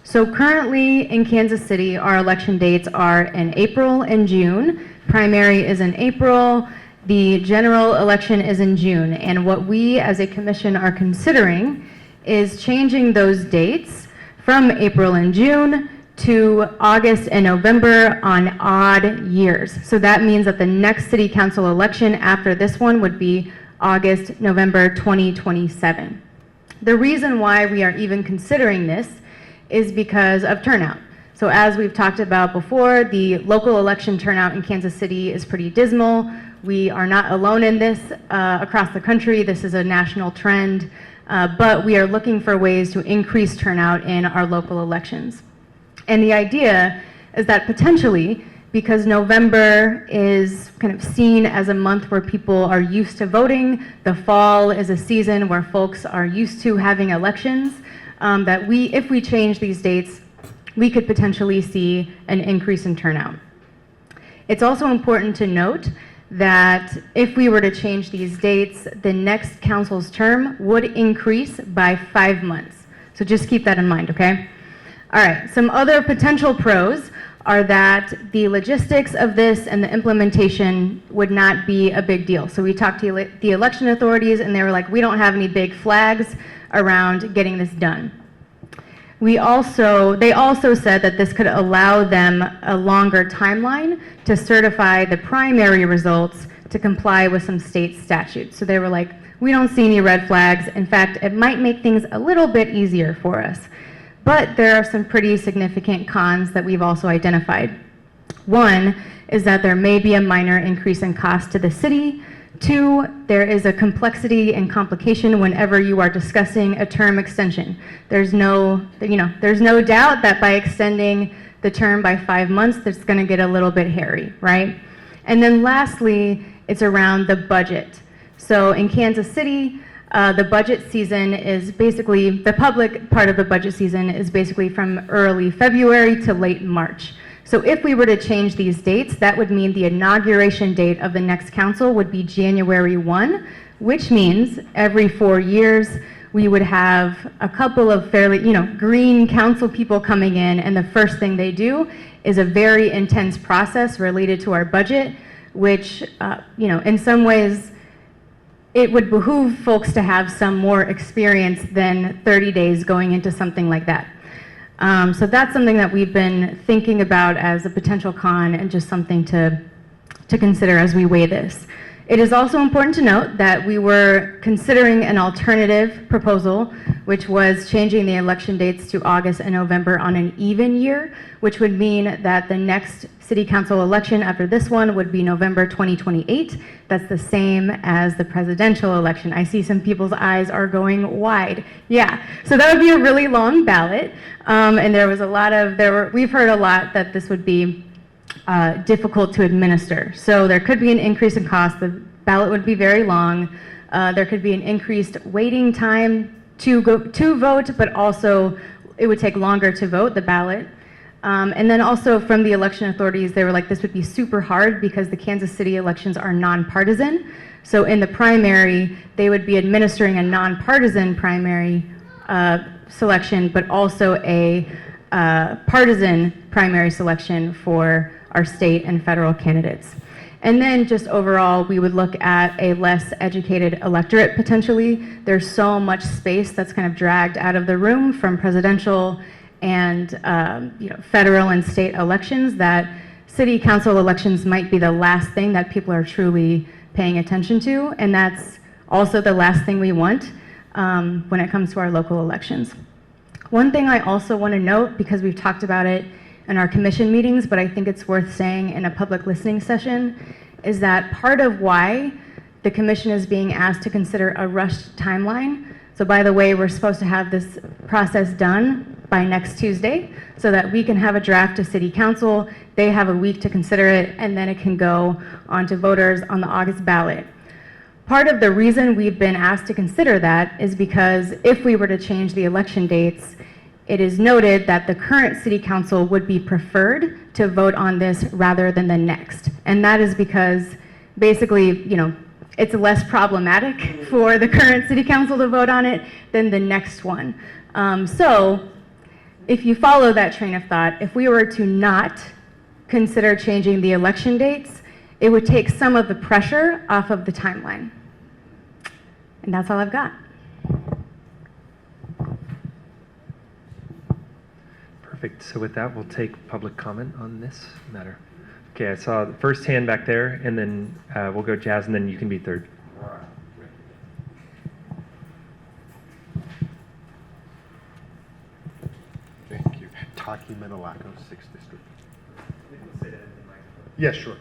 So currently in Kansas City, our election dates are in April and June. Primary is in April. The general election is in June. And what we as a commission are considering is changing those dates from April and June to August and November on odd years. So that means that the next city council election after this one would be August, November 2027. The reason why we are even considering this is because of turnout. So as we've talked about before, the local election turnout in Kansas City is pretty dismal. We are not alone in this across the country. This is a national trend, but we are looking for ways to increase turnout in our local elections. And the idea is that potentially, because November is kind of seen as a month where people are used to voting, the fall is a season where folks are used to having elections, that if we change these dates, we could potentially see an increase in turnout. It's also important to note that if we were to change these dates, the next council's term would increase by 5 months. So just keep that in mind, okay? All right, some other potential pros are that the logistics of this and the implementation would not be a big deal. So we talked to the election authorities and they were like, we don't have any big flags around getting this done. They also said that this could allow them a longer timeline to certify the primary results to comply with some state statutes. So they were like, we don't see any red flags. In fact, it might make things a little bit easier for us. But there are some pretty significant cons that we've also identified. One is that there may be a minor increase in cost to the city. 2, there is a complexity and complication whenever you are discussing a term extension. There's no doubt that by extending the term by 5 months, that's going to get a little bit hairy, right? And then lastly, it's around the budget. So in Kansas City, the budget season is basically, the public part of the budget season is basically from early February to late March. So if we were to change these dates, that would mean the inauguration date of the next council would be January 1, which means every 4 years we would have a couple of fairly, green council people coming in, and the first thing they do is a very intense process related to our budget, which, in some ways, it would behoove folks to have some more experience than 30 days going into something like that. So that's something that we've been thinking about as a potential con and just something to consider as we weigh this. It is also important to note that we were considering an alternative proposal, which was changing the election dates to August and November on an even year, which would mean that the next city council election after this one would be November 2028. That's the same as the presidential election. I see some people's eyes are going wide. Yeah, so that would be a really long ballot. And we've heard a lot that this would be difficult to administer. So there could be an increase in cost. The ballot would be very long. There could be an increased waiting time to vote, but also it would take longer to vote the ballot. And then also from the election authorities, they were like, this would be super hard because the Kansas City elections are nonpartisan. So in the primary, they would be administering a nonpartisan primary selection, but also a partisan primary selection for our state and federal candidates. And then just overall, we would look at a less educated electorate potentially. There's so much space that's kind of dragged out of the room from presidential and federal and state elections that city council elections might be the last thing that people are truly paying attention to. And that's also the last thing we want when it comes to our local elections. One thing I also want to note, because we've talked about it in our commission meetings, but I think it's worth saying in a public listening session, is that part of why the commission is being asked to consider a rushed timeline. So by the way, we're supposed to have this process done by next Tuesday so that we can have a draft to city council. They have a week to consider it, and then it can go on to voters on the August ballot. Part of the reason we've been asked to consider that is because if we were to change the election dates, it is noted that the current city council would be preferred to vote on this rather than the next. And that is because basically, it's less problematic for the current city council to vote on it than the next one. So if you follow that train of thought, if we were to not consider changing the election dates, it would take some of the pressure off of the timeline. And that's all I've got. Perfect. So with that, we'll take public comment on this matter. Okay, I saw the first hand back there, and then we'll go Jazz, and then you can be third. Thank you. Taki Menelaco, 6th District. Yes, sure.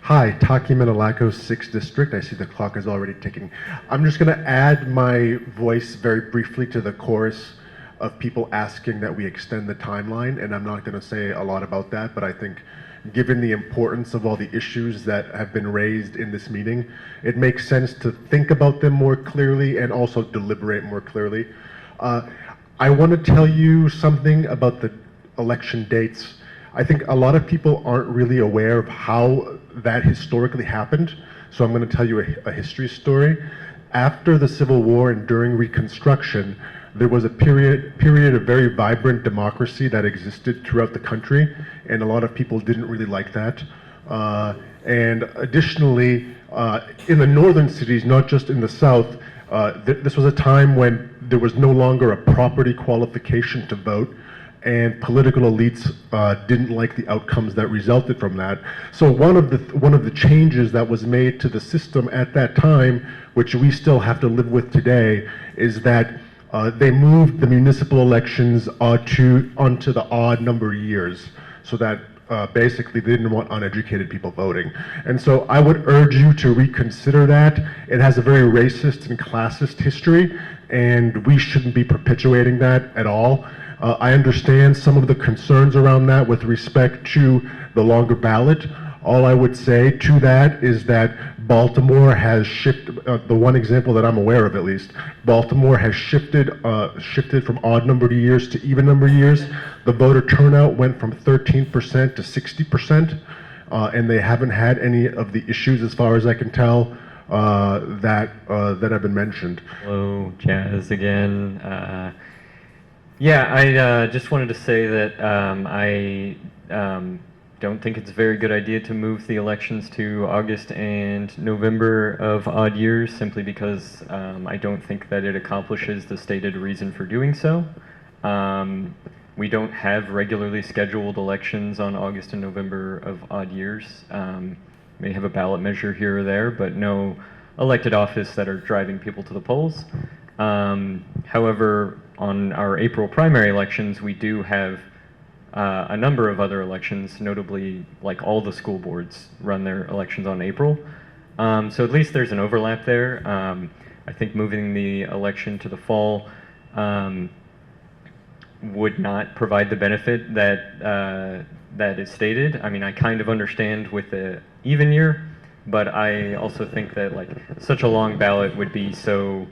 Hi, Taki Menelaco, 6th District. I see the clock is already ticking. I'm just going to add my voice very briefly to the chorus of people asking that we extend the timeline, and I'm not going to say a lot about that, but I think given the importance of all the issues that have been raised in this meeting, it makes sense to think about them more clearly and also deliberate more clearly. I want to tell you something about the election dates. I think a lot of people aren't really aware of how that historically happened, so I'm going to tell you a history story. After the Civil War and during Reconstruction, there was a period of very vibrant democracy that existed throughout the country, and a lot of people didn't really like that. And additionally, in the northern cities, not just in the south, this was a time when there was no longer a property qualification to vote, and political elites didn't like the outcomes that resulted from that. So one of the changes that was made to the system at that time, which we still have to live with today, is that they moved the municipal elections onto the odd number of years, so that basically they didn't want uneducated people voting. And so I would urge you to reconsider that. It has a very racist and classist history, and we shouldn't be perpetuating that at all. I understand some of the concerns around that with respect to the longer ballot, All I would say to that is that Baltimore has shifted, the one example that I'm aware of at least, Baltimore has shifted from odd numbered years to even numbered years. The voter turnout went from 13% to 60%, and they haven't had any of the issues, as far as I can tell, that have been mentioned. Hello, Jazz again. Yeah, I just wanted to say that I don't think it's a very good idea to move the elections to August and November of odd years, simply because I don't think that it accomplishes the stated reason for doing so. We don't have regularly scheduled elections on August and November of odd years. May have a ballot measure here or there, but no elected office that are driving people to the polls. However, on our April primary elections, we do have a number of other elections, notably like all the school boards run their elections on April. So at least there's an overlap there. I think moving the election to the fall would not provide the benefit that that is stated. I mean, I kind of understand with the even year, but I also think that like such a long ballot would be so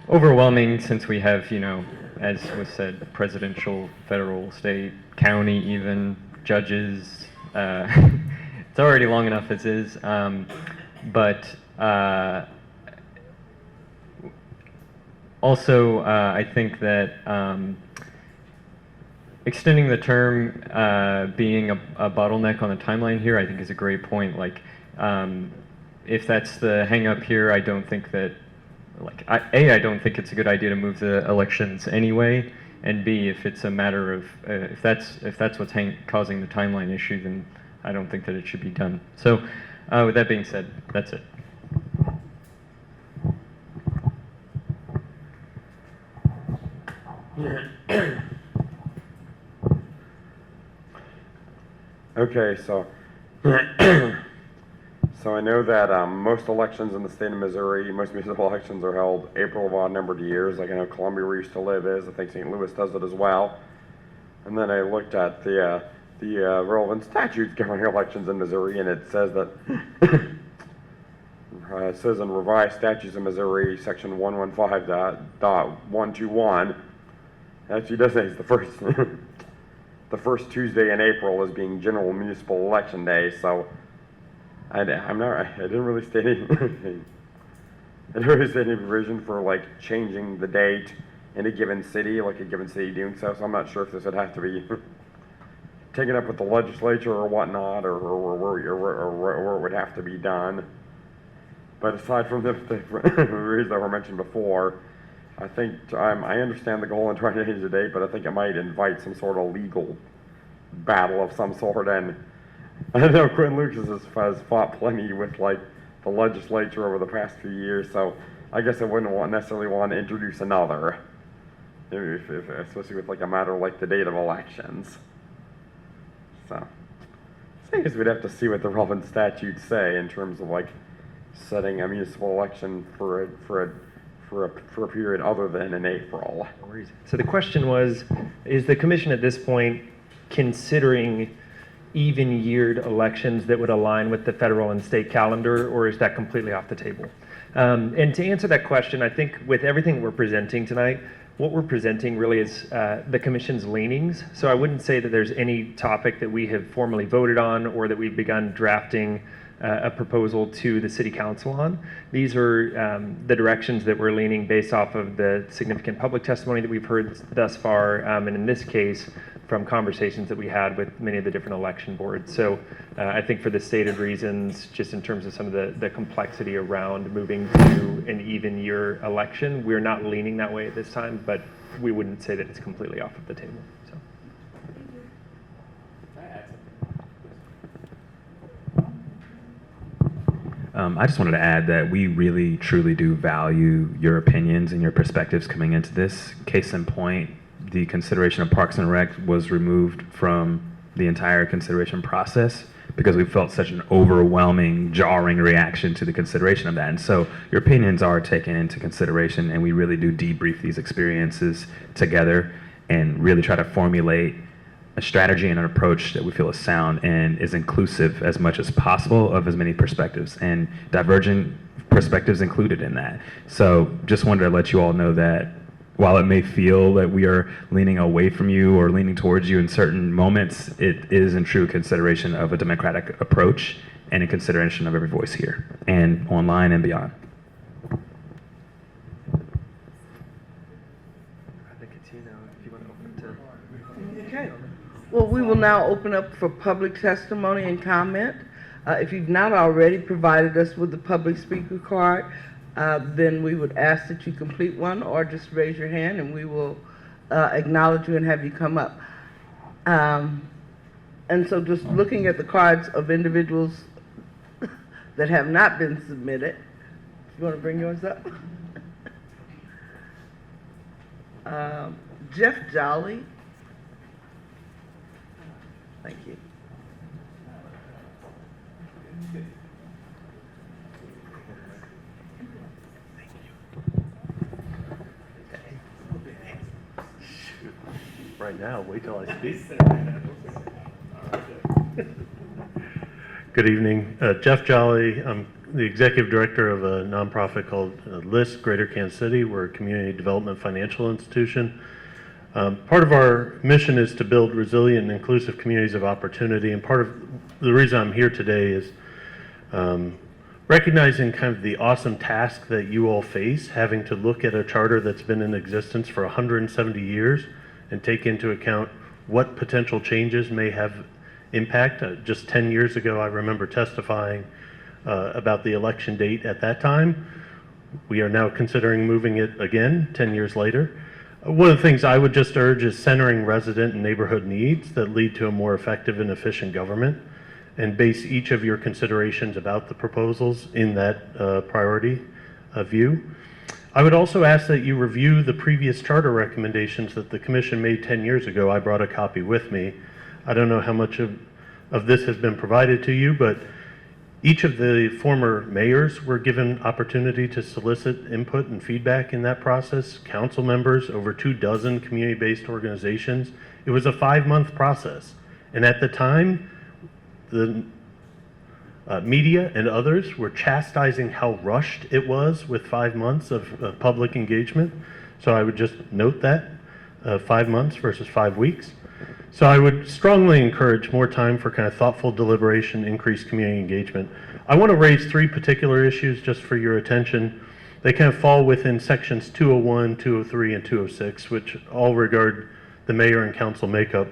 overwhelming, since we have, you know, as was said, presidential, federal, state, county, even judges. It's already long enough as is. Also, I think that extending the term being a bottleneck on the timeline here, I think is a great point. Like, if that's the hang up here, I don't think that, like, I don't think it's a good idea to move the elections anyway, and B, if it's a matter of, if that's what's causing the timeline issue, then I don't think that it should be done. So, with that being said, that's it. Okay, so so I know that most elections in the state of Missouri, most municipal elections are held April of odd numbered years. Like I know Columbia, where I used to live, is. I think St. Louis does it as well. And then I looked at the relevant statutes governing elections in Missouri, and it says that it says in revised statutes of Missouri, section 115.121, actually does say it's the first the first Tuesday in April as being general municipal election day. So I didn't really state anything. I didn't really state any provision for like changing the date in a given city, like a given city doing so. So I'm not sure if this would have to be taken up with the legislature or whatnot, or where it would have to be done. But aside from the reasons that were mentioned before, I think I understand the goal in trying to change the date, but I think it might invite some sort of legal battle of some sort. And I know Quinn Lucas has fought plenty with like the legislature over the past few years, so I guess I wouldn't necessarily want to introduce another, especially with like a matter like the date of elections. So I guess we'd have to see what the relevant statutes say in terms of like setting a municipal election for a period other than in April. So the question was, is the commission at this point considering even-yeared elections that would align with the federal and state calendar, or is that completely off the table? And to answer that question, I think with everything we're presenting tonight, what we're presenting really is the commission's leanings. So I wouldn't say that there's any topic that we have formally voted on or that we've begun drafting a proposal to the city council on. These are the directions that we're leaning based off of the significant public testimony that we've heard thus far, and in this case, from conversations that we had with many of the different election boards. So I think for the stated reasons, just in terms of some of the complexity around moving to an even year election, we're not leaning that way at this time, but we wouldn't say that it's completely off of the table. So. I just wanted to add that we really, truly do value your opinions and your perspectives coming into this. Case in point, the consideration of Parks and Rec was removed from the entire consideration process because we felt such an overwhelming, jarring reaction to the consideration of that. And so your opinions are taken into consideration, and we really do debrief these experiences together and really try to formulate a strategy and an approach that we feel is sound and is inclusive as much as possible of as many perspectives, and divergent perspectives included in that. So just wanted to let you all know that while it may feel that we are leaning away from you or leaning towards you in certain moments, it is in true consideration of a democratic approach and in consideration of every voice here and online and beyond. Okay. Well, we will now open up for public testimony and comment. If you've not already provided us with the public speaker card, then we would ask that you complete one or just raise your hand and we will acknowledge you and have you come up. And so just looking at the cards of individuals that have not been submitted, you want to bring yours up? Jeff Jolly. Thank you. Right now, wait till I speak. Good evening. Jeff Jolly. I'm the executive director of a nonprofit called LIST, Greater Kansas City. We're a community development financial institution. Part of our mission is to build resilient and inclusive communities of opportunity, and part of the reason I'm here today is recognizing kind of the awesome task that you all face, having to look at a charter that's been in existence for 170 years and take into account what potential changes may have impact. Just 10 years ago, I remember testifying about the election date at that time. We are now considering moving it again 10 years later. One of the things I would just urge is centering resident and neighborhood needs that lead to a more effective and efficient government, and base each of your considerations about the proposals in that priority view. I would also ask that you review the previous charter recommendations that the Commission made 10 years ago. I brought a copy with me. I don't know how much of this has been provided to you, but each of the former mayors were given opportunity to solicit input and feedback in that process. Council members, over 24 community-based organizations. It was a 5-month process. And at the time, the media and others were chastising how rushed it was with 5 months of public engagement. So I would just note that, 5 months versus 5 weeks. So I would strongly encourage more time for kind of thoughtful deliberation, increased community engagement. I want to raise 3 particular issues just for your attention. They kind of fall within sections 201, 203, and 206, which all regard the mayor and council makeup.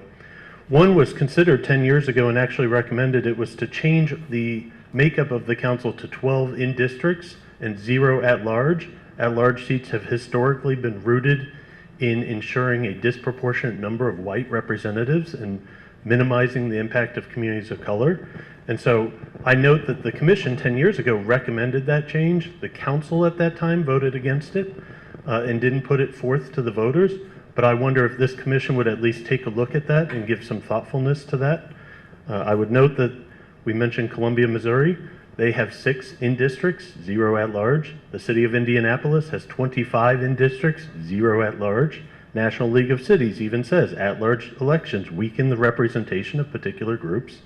One was considered 10 years ago and actually recommended it was to change the makeup of the council to 12 in districts and 0 at large. At large seats have historically been rooted in ensuring a disproportionate number of white representatives and minimizing the impact of communities of color. And so I note that the Commission 10 years ago recommended that change. The council at that time voted against it and didn't put it forth to the voters. But I wonder if this Commission would at least take a look at that and give some thoughtfulness to that. I would note that we mentioned Columbia, Missouri. They have 6 in districts, 0 at large. The city of Indianapolis has 25 in districts, 0 at large. National League of Cities even says at-large elections weaken the representation of particular groups.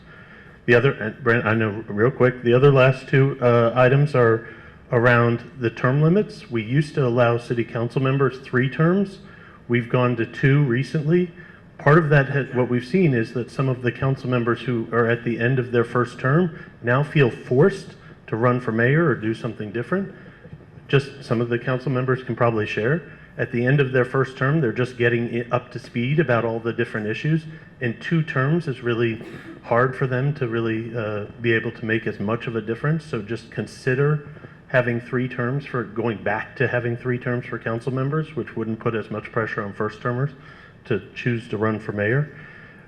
The other, Brent, I know real quick, the other last 2 items are around the term limits. We used to allow city council members 3 terms. We've gone to 2 recently. Part of that, what we've seen is that some of the council members who are at the end of their first term now feel forced to run for mayor or do something different. Just some of the council members can probably share. At the end of their first term, they're just getting up to speed about all the different issues. And 2 terms is really hard for them to really be able to make as much of a difference. So just consider having 3 terms for going back to having 3 terms for council members, which wouldn't put as much pressure on first termers to choose to run for mayor.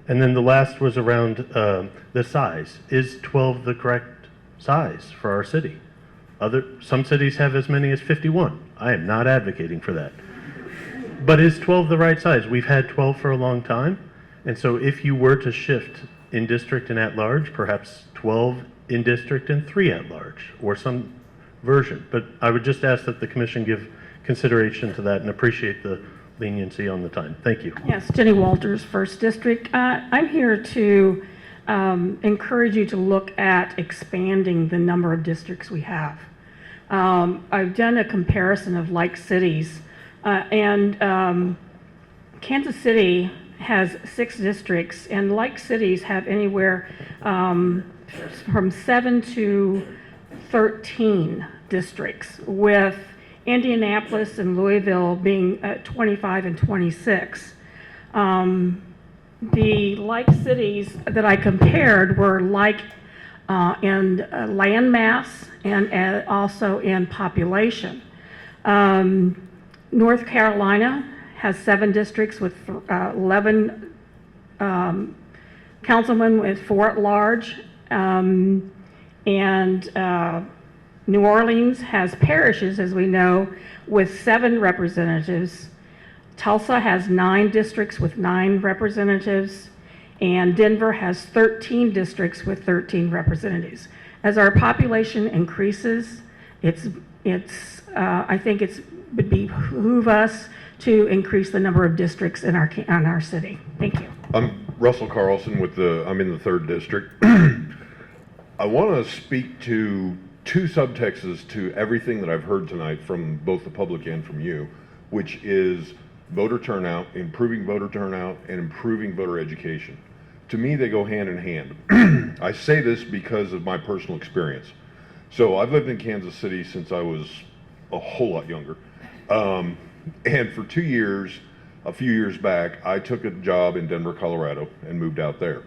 And then the last was around the size. Is 12 the correct size for our city? Some cities have as many as 51. I am not advocating for that. But is 12 the right size? We've had 12 for a long time. And so if you were to shift in district and at large, perhaps 12 in district and 3 at large, or some version. But I would just ask that the Commission give consideration to that and appreciate the leniency on the time. Thank you. Yes, Jenny Walters, First District. I'm here to encourage you to look at expanding the number of districts we have. I've done a comparison of like cities, and Kansas City has 6 districts, and like cities have anywhere from 7 to 13 districts, with Indianapolis and Louisville being at 25 and 26. The like cities that I compared were like in land mass and also in population. North Carolina has 7 districts with 11 councilmen with 4 at large, and New Orleans has parishes, as we know, with 7 representatives. Tulsa has 9 districts with 9 representatives, and Denver has 13 districts with 13 representatives. As our population increases, I think it would behoove us to increase the number of districts in our city. Thank you. I'm Russell Carlson I'm in the 3rd district. I want to speak to 2 subtexts to everything that I've heard tonight from both the public and from you, which is voter turnout, improving voter turnout, and improving voter education. To me, they go hand in hand. I say this because of my personal experience. So I've lived in Kansas City since I was a whole lot younger. And for 2 years, a few years back, I took a job in Denver, Colorado, and moved out there.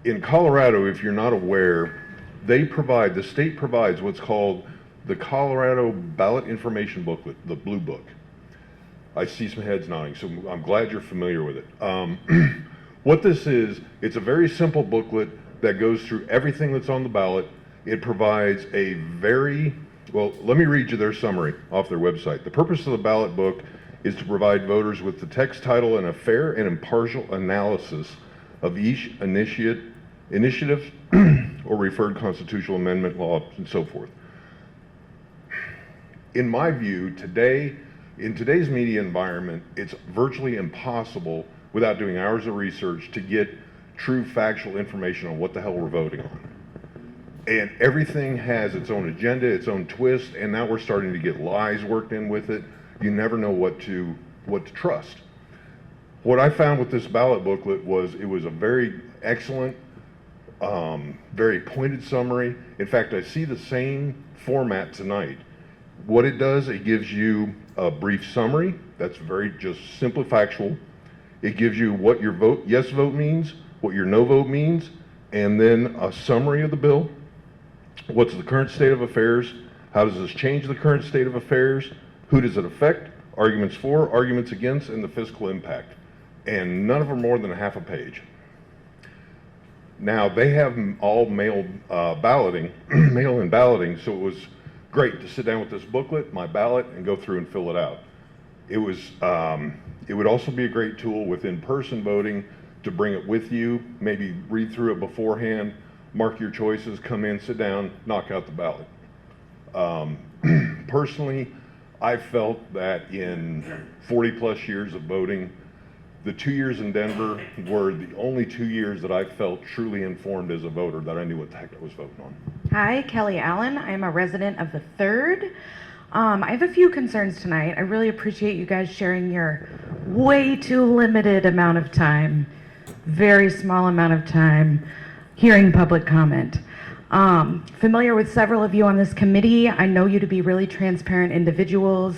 In Colorado, if you're not aware, the state provides what's called the Colorado Ballot Information Booklet, the Blue Book. I see some heads nodding, so I'm glad you're familiar with it. What this is, it's a very simple booklet that goes through everything that's on the ballot. It provides let me read you their summary off their website. The purpose of the ballot book is to provide voters with the text title and a fair and impartial analysis of each initiative or referred constitutional amendment law and so forth. In my view, in today's media environment, it's virtually impossible without doing hours of research to get true factual information on what the hell we're voting on. And everything has its own agenda, its own twist, and now we're starting to get lies worked in with it. You never know what to trust. What I found with this ballot booklet was it was a very excellent, very pointed summary. In fact, I see the same format tonight. What it does, it gives you a brief summary that's very just simple factual. It gives you what your yes vote means, what your no vote means, and then a summary of the bill. What's the current state of affairs? How does this change the current state of affairs? Who does it affect? Arguments for, arguments against, and the fiscal impact. And none of them more than a half a page. Now, they have all mail-in balloting, so it was great to sit down with this booklet, my ballot, and go through and fill it out. It would also be a great tool with in-person voting to bring it with you, maybe read through it beforehand, mark your choices, come in, sit down, knock out the ballot. Personally, I felt that in 40 plus years of voting, the 2 years in Denver were the only 2 years that I felt truly informed as a voter, that I knew what the heck I was voting on. Hi, Kelly Allen. I'm a resident of the 3rd. I have a few concerns tonight. I really appreciate you guys sharing your way too limited amount of time, very small amount of time, hearing public comment. Familiar with several of you on this committee. I know you to be really transparent individuals.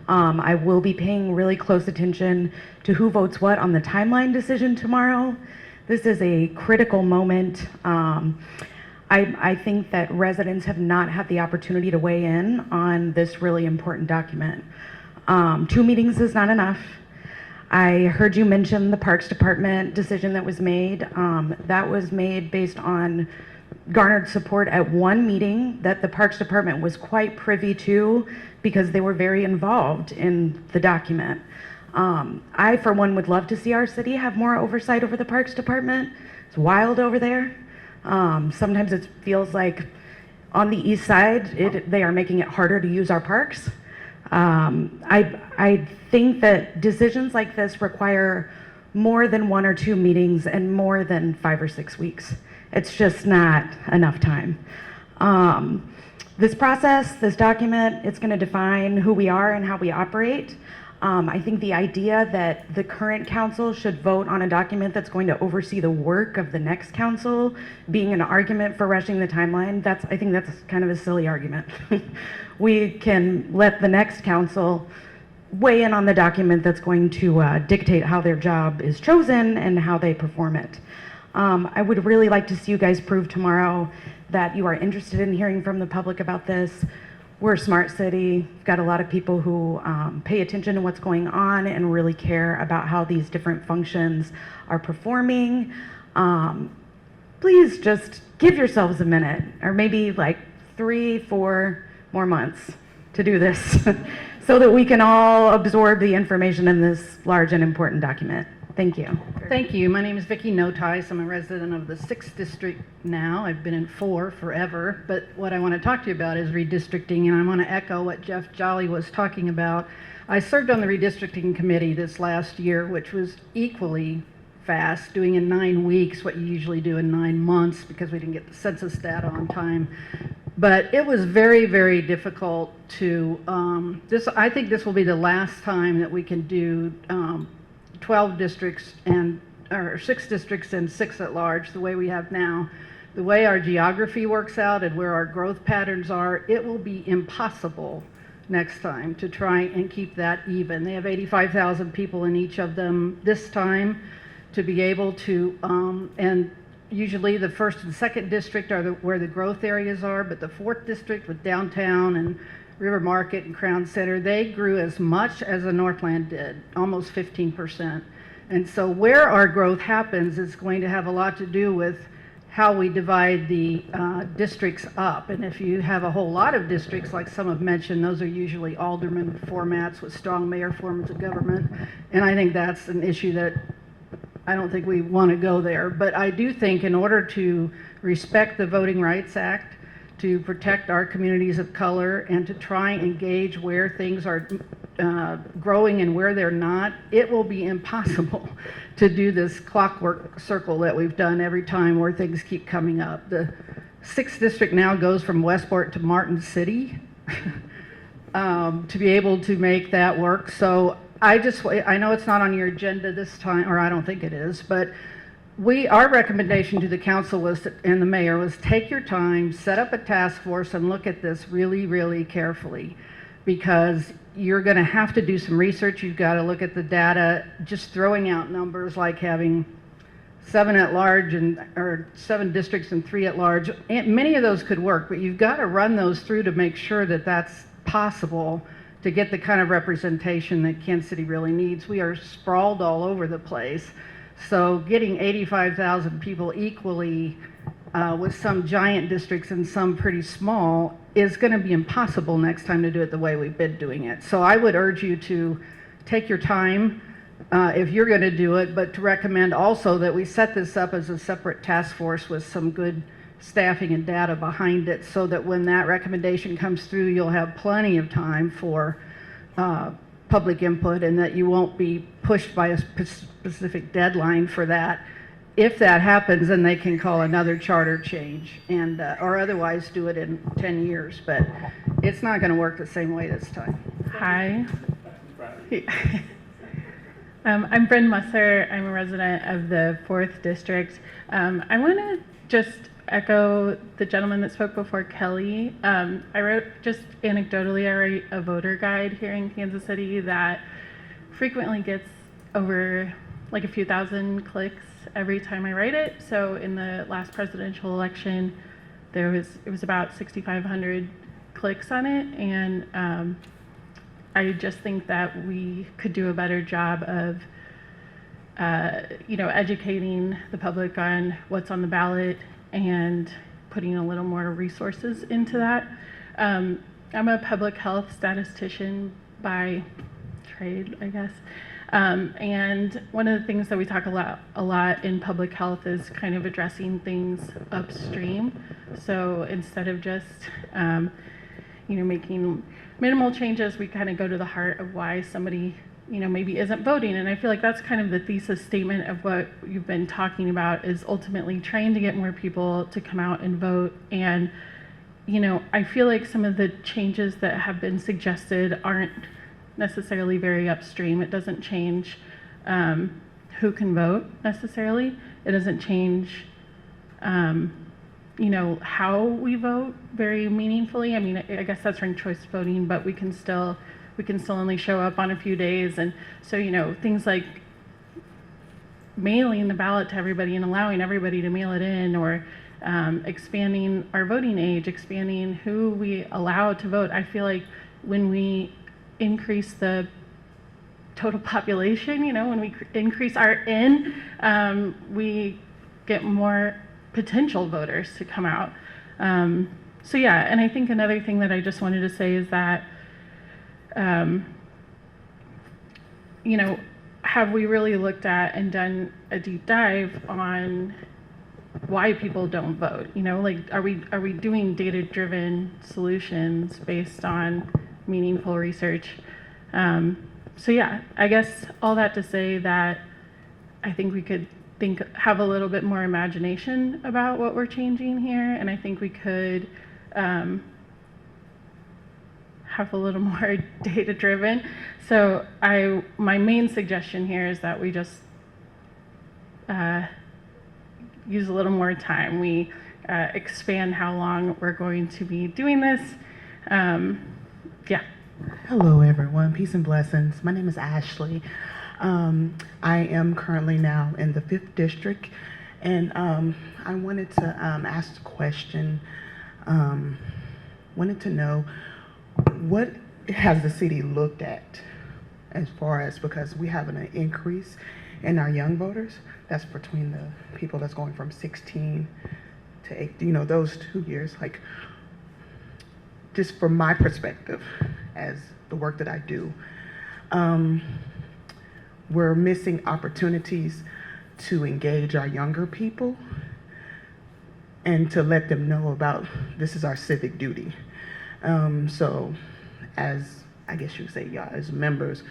I will be paying really close attention to who votes what on the timeline decision tomorrow. This is a critical moment. I think that residents have not had the opportunity to weigh in on this really important document. 2 meetings is not enough. I heard you mention the Parks Department decision that was made. That was made based on garnered support at 1 meeting that the Parks Department was quite privy to because they were very involved in the document. I, for one, would love to see our city have more oversight over the Parks Department. It's wild over there. Sometimes it feels like on the east side, they are making it harder to use our parks. I think that decisions like this require more than 1 or 2 meetings and more than 5 or 6 weeks. It's just not enough time. This process, this document, it's going to define who we are and how we operate. I think the idea that the current council should vote on a document that's going to oversee the work of the next council being an argument for rushing the timeline, I think that's kind of a silly argument. We can let the next council weigh in on the document that's going to dictate how their job is chosen and how they perform it. I would really like to see you guys prove tomorrow that you are interested in hearing from the public about this. We're a smart city. We've got a lot of people who pay attention to what's going on and really care about how these different functions are performing. Please just give yourselves a minute, or maybe like 3-4 more months to do this so that we can all absorb the information in this large and important document. Thank you. Thank you. My name is Vicki Notice. I'm a resident of the 6th District now. I've been in 4 forever. But what I want to talk to you about is redistricting, and I want to echo what Jeff Jolly was talking about. I served on the redistricting committee this last year, which was equally fast, doing in 9 weeks what you usually do in 9 months because we didn't get the census data on time. But it was very, very difficult to, I think this will be the last time that we can do 12 districts or 6 districts and 6 at large the way we have now. The way our geography works out and where our growth patterns are, it will be impossible next time to try and keep that even. They have 85,000 people in each of them this time to be able to, and usually the 1st and 2nd district are where the growth areas are, but the 4th district with downtown and River Market and Crown Center, they grew as much as the Northland did, almost 15%. And so where our growth happens is going to have a lot to do with how we divide the districts up. And if you have a whole lot of districts, like some have mentioned, those are usually alderman formats with strong mayor forms of government. And I think that's an issue that I don't think we want to go there. But I do think in order to respect the Voting Rights Act, to protect our communities of color, and to try and engage where things are growing and where they're not, it will be impossible to do this clockwork circle that we've done every time where things keep coming up. The 6th district now goes from Westport to Martin City to be able to make that work. So I know it's not on your agenda this time, or I don't think it is, but our recommendation to the council and the mayor was take your time, set up a task force, and look at this really, really carefully, because you're going to have to do some research. You've got to look at the data. Just throwing out numbers like having 7 at large or 7 districts and 3 at large, many of those could work, but you've got to run those through to make sure that that's possible to get the kind of representation that Kansas City really needs. We are sprawled all over the place. So getting 85,000 people equally with some giant districts and some pretty small is going to be impossible next time to do it the way we've been doing it. So I would urge you to take your time if you're going to do it, but to recommend also that we set this up as a separate task force with some good staffing and data behind it, so that when that recommendation comes through, you'll have plenty of time for public input, and that you won't be pushed by a specific deadline for that. If that happens, then they can call another charter change and or otherwise do it in 10 years, but it's not going to work the same way this time. Hi. I'm Bryn Musser. I'm a resident of the 4th District. I want to just echo the gentleman that spoke before, Kelly. I wrote, just anecdotally, I write a voter guide here in Kansas City that frequently gets over like a few thousand clicks every time I write it. So in the last presidential election, it was about 6,500 clicks on it, and I just think that we could do a better job of educating the public on what's on the ballot and putting a little more resources into that. I'm a public health statistician by trade, I guess. And one of the things that we talk a lot in public health is kind of addressing things upstream. So instead of just, making minimal changes, we kind of go to the heart of why somebody, maybe isn't voting. And I feel like that's kind of the thesis statement of what you've been talking about, is ultimately trying to get more people to come out and vote. And, I feel like some of the changes that have been suggested aren't necessarily very upstream. It doesn't change who can vote necessarily. It doesn't change, how we vote very meaningfully. I mean, I guess that's ranked choice voting, but we can still only show up on a few days. And so, things like mailing the ballot to everybody and allowing everybody to mail it in, or expanding our voting age, expanding who we allow to vote. I feel like when we increase the total population, when we increase our we get more potential voters to come out. So yeah, and I think another thing that I just wanted to say is that, have we really looked at and done a deep dive on why people don't vote? Are we doing data-driven solutions based on meaningful research? So yeah, I guess all that to say that I think we could have a little bit more imagination about what we're changing here, and I think we could have a little more data-driven. So my main suggestion here is that we just use a little more time. We expand how long we're going to be doing this. Yeah. Hello, everyone. Peace and blessings. My name is Ashley. I am currently now in the 5th district, and I wanted to ask a question. Wanted to know, what has the city looked at as far as, because we have an increase in our young voters. That's between the people that's going from 16 to 18, those 2 years. Like, just from my perspective, as the work that I do, we're missing opportunities to engage our younger people and to let them know about this is our civic duty. So as, I guess you would say, yeah, as members,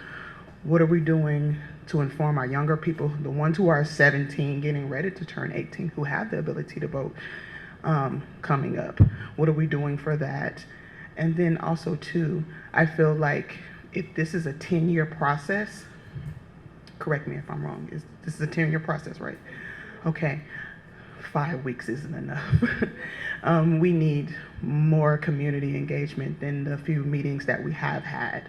what are we doing to inform our younger people, the ones who are 17 getting ready to turn 18, who have the ability to vote coming up? What are we doing for that? And then also too, I feel like if this is a 10-year process, correct me if I'm wrong, this is a 10-year process, right? Okay, 5 weeks isn't enough. We need more community engagement than the few meetings that we have had,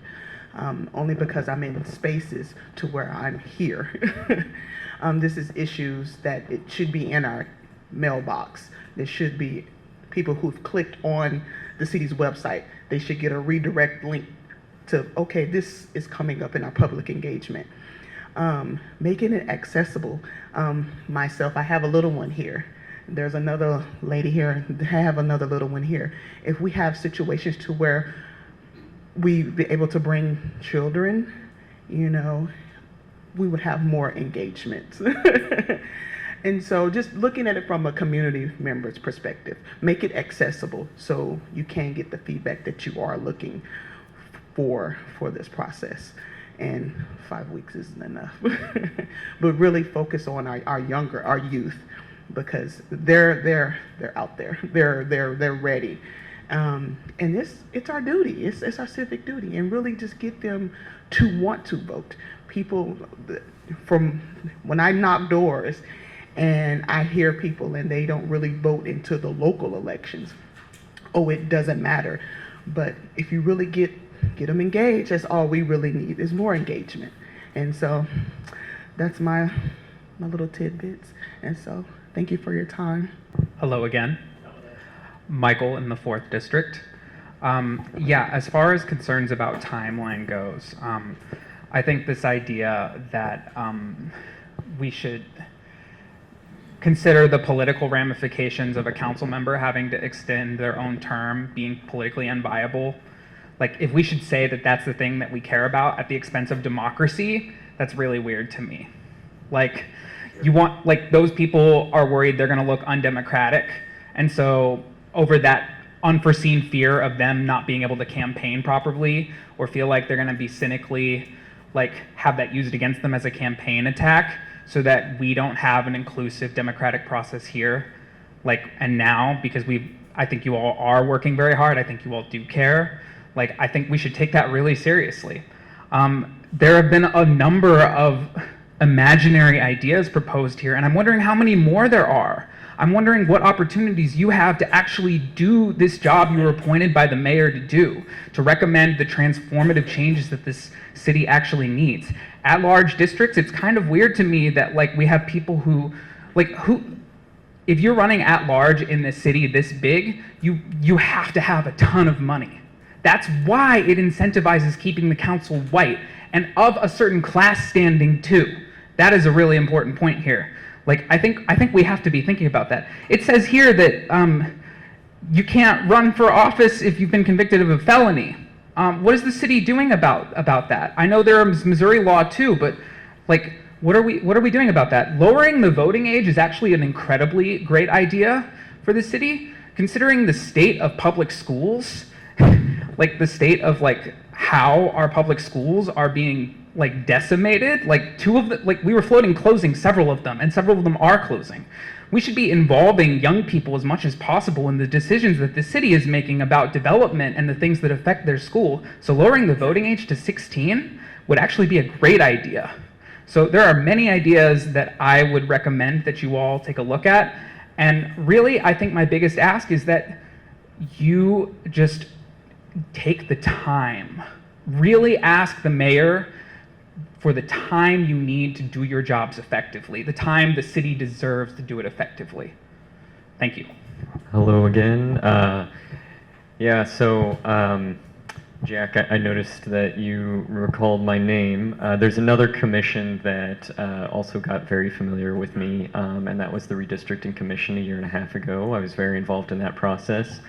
only because I'm in spaces to where I'm here. This is issues that it should be in our mailbox. There should be people who've clicked on the city's website. They should get a redirect link to, okay, this is coming up in our public engagement. Making it accessible. Myself, I have a little one here. There's another lady here, I have another little one here. If we have situations to where we be able to bring children, we would have more engagement. And so just looking at it from a community member's perspective, make it accessible so you can get the feedback that you are looking for this process. And 5 weeks isn't enough. But really focus on our youth, because they're out there. They're ready. And it's our duty. It's our civic duty, and really just get them to want to vote. People, from when I knock doors and I hear people and they don't really vote into the local elections, it doesn't matter. But if you really get them engaged, that's all we really need, is more engagement. And so that's my little tidbits. And so thank you for your time. Hello again. Michael in the 4th district. As far as concerns about timeline goes, I think this idea that we should consider the political ramifications of a council member having to extend their own term being politically unviable. Like, if we should say that that's the thing that we care about at the expense of democracy, that's really weird to me. Like, those people are worried they're gonna look undemocratic, and so over that unforeseen fear of them not being able to campaign properly, or feel like they're going to be cynically like have that used against them as a campaign attack, so that we don't have an inclusive democratic process here. And now, because I think you all are working very hard, I think you all do care, I think we should take that really seriously. There have been a number of imaginary ideas proposed here, and I'm wondering how many more there are. I'm wondering what opportunities you have to actually do this job you were appointed by the mayor to do, to recommend the transformative changes that this city actually needs. At-large districts, it's kind of weird to me that we have people who, if you're running at-large in this city this big, you have to have a ton of money. That's why it incentivizes keeping the council white and of a certain class standing too. That is a really important point here. I think we have to be thinking about that. It says here that you can't run for office if you've been convicted of a felony. What is the city doing about that? I know there is Missouri law too, but what are we doing about that? Lowering the voting age is actually an incredibly great idea for the city, considering the state of public schools, the state of how our public schools are being decimated. Two of the we were floating closing several of them, and several of them are closing. We should be involving young people as much as possible in the decisions that the city is making about development and the things that affect their school. So lowering the voting age to 16 would actually be a great idea. So there are many ideas that I would recommend that you all take a look at. And really, I think my biggest ask is that you just take the time. Really ask the mayor for the time you need to do your jobs effectively, the time the city deserves to do it effectively. Thank you. Hello again. Jack, I noticed that you recalled my name. There's another commission that also got very familiar with me, and that was the Redistricting Commission a year and a half ago. I was very involved in that process.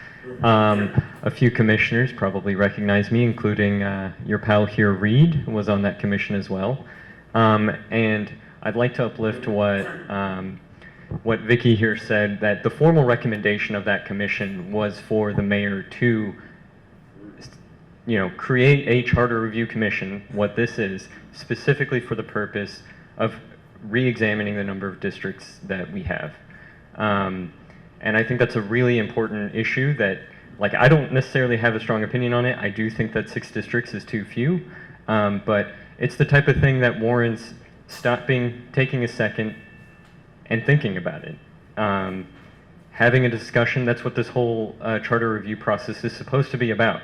A few commissioners probably recognize me, including your pal here, Reed, was on that commission as well. And I'd like to uplift what Vicky here said, that the formal recommendation of that commission was for the mayor to create a charter review commission, what this is, specifically for the purpose of re-examining the number of districts that we have. And I think that's a really important issue that, I don't necessarily have a strong opinion on it. I do think that 6 districts is too few, but it's the type of thing that warrants stopping, taking a second, and thinking about it. Having a discussion, that's what this whole charter review process is supposed to be about.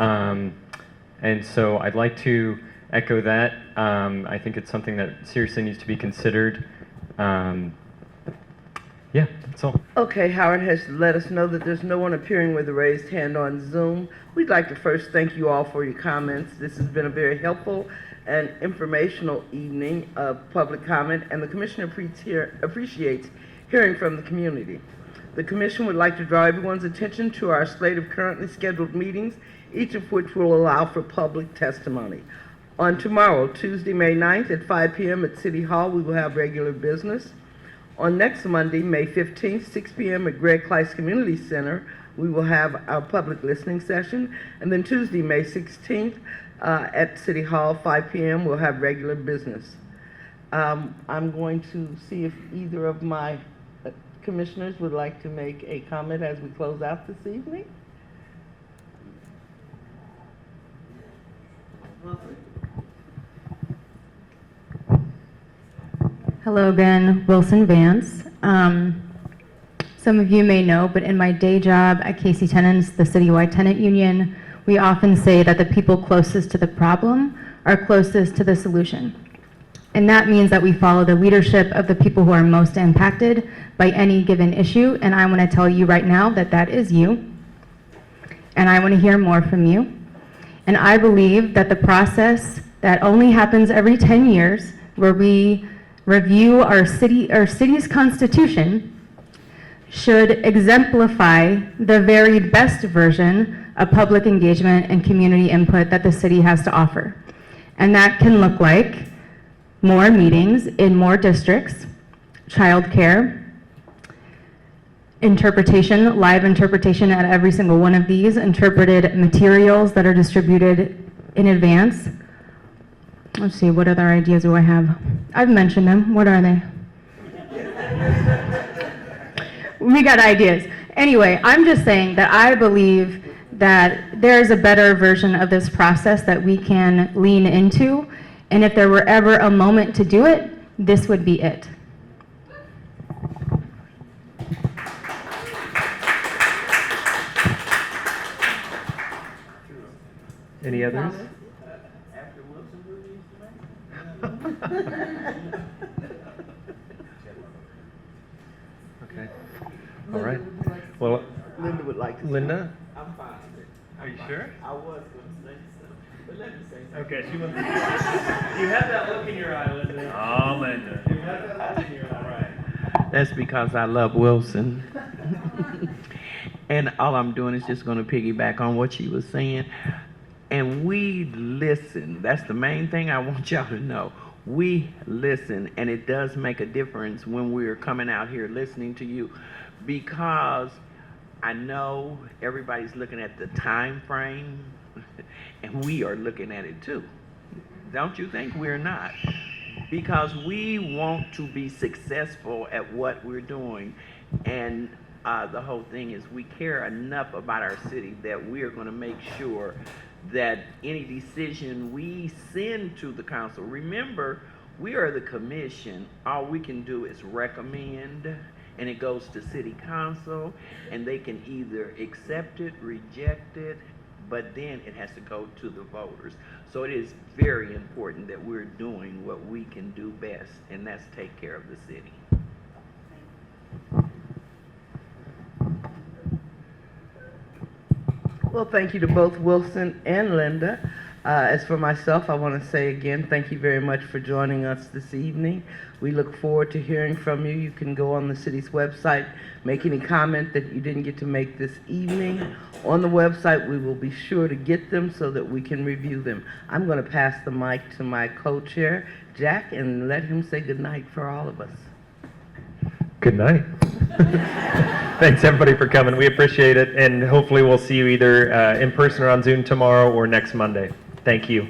And so I'd like to echo that. I think it's something that seriously needs to be considered. Yeah, that's all. Okay, Howard has let us know that there's no one appearing with a raised hand on Zoom. We'd like to first thank you all for your comments. This has been a very helpful and informational evening of public comment, and the Commission appreciates hearing from the community. The Commission would like to draw everyone's attention to our slate of currently scheduled meetings, each of which will allow for public testimony. On tomorrow, Tuesday, May 9th at 5 p.m. at City Hall, we will have regular business. On next Monday, May 15th, 6 p.m. at Gregg Klice Community Center, we will have our public listening session. And then Tuesday, May 16th, at City Hall, 5 p.m., we'll have regular business. I'm going to see if either of my commissioners would like to make a comment as we close out this evening. Hello again, Wilson Vance. Some of you may know, but in my day job at Casey Tenants, the citywide tenant union, we often say that the people closest to the problem are closest to the solution. And that means that we follow the leadership of the people who are most impacted by any given issue, and I want to tell you right now that that is you. And I want to hear more from you. And I believe that the process that only happens every 10 years, where we review our city's constitution, should exemplify the very best version of public engagement and community input that the city has to offer. And that can look like more meetings in more districts, childcare, interpretation, live interpretation at every single one of these, interpreted materials that are distributed in advance. Let's see, what other ideas do I have? I've mentioned them. What are they? We got ideas. Anyway, I'm just saying that I believe that there's a better version of this process that we can lean into, and if there were ever a moment to do it, this would be it. Any others? Okay. All right. Well, Linda would like to. Linda? I'm fine with it. Are you sure? I was going to say something, but let me say something. Okay, she wants. You have that look in your eye, Linda. Oh, Linda. You have that look in your eye. All right. That's because I love Wilson. And all I'm doing is just going to piggyback on what she was saying. And we listen. That's the main thing I want y'all to know. We listen, and it does make a difference when we're coming out here listening to you, because I know everybody's looking at the time frame, and we are looking at it too. Don't you think we're not? Because we want to be successful at what we're doing, and the whole thing is we care enough about our city that we are going to make sure that any decision we send to the council, remember, we are the commission. All we can do is recommend, and it goes to city council, and they can either accept it, reject it, but then it has to go to the voters. So it is very important that we're doing what we can do best, and that's take care of the city. Well, thank you to both Wilson and Linda. As for myself, I want to say again, thank you very much for joining us this evening. We look forward to hearing from you. You can go on the city's website, make any comment that you didn't get to make this evening. On the website, we will be sure to get them so that we can review them. I'm going to pass the mic to my co-chair, Jack, and let him say goodnight for all of us. Good night. Thanks everybody for coming. We appreciate it, and hopefully we'll see you either in person or on Zoom tomorrow or next Monday. Thank you.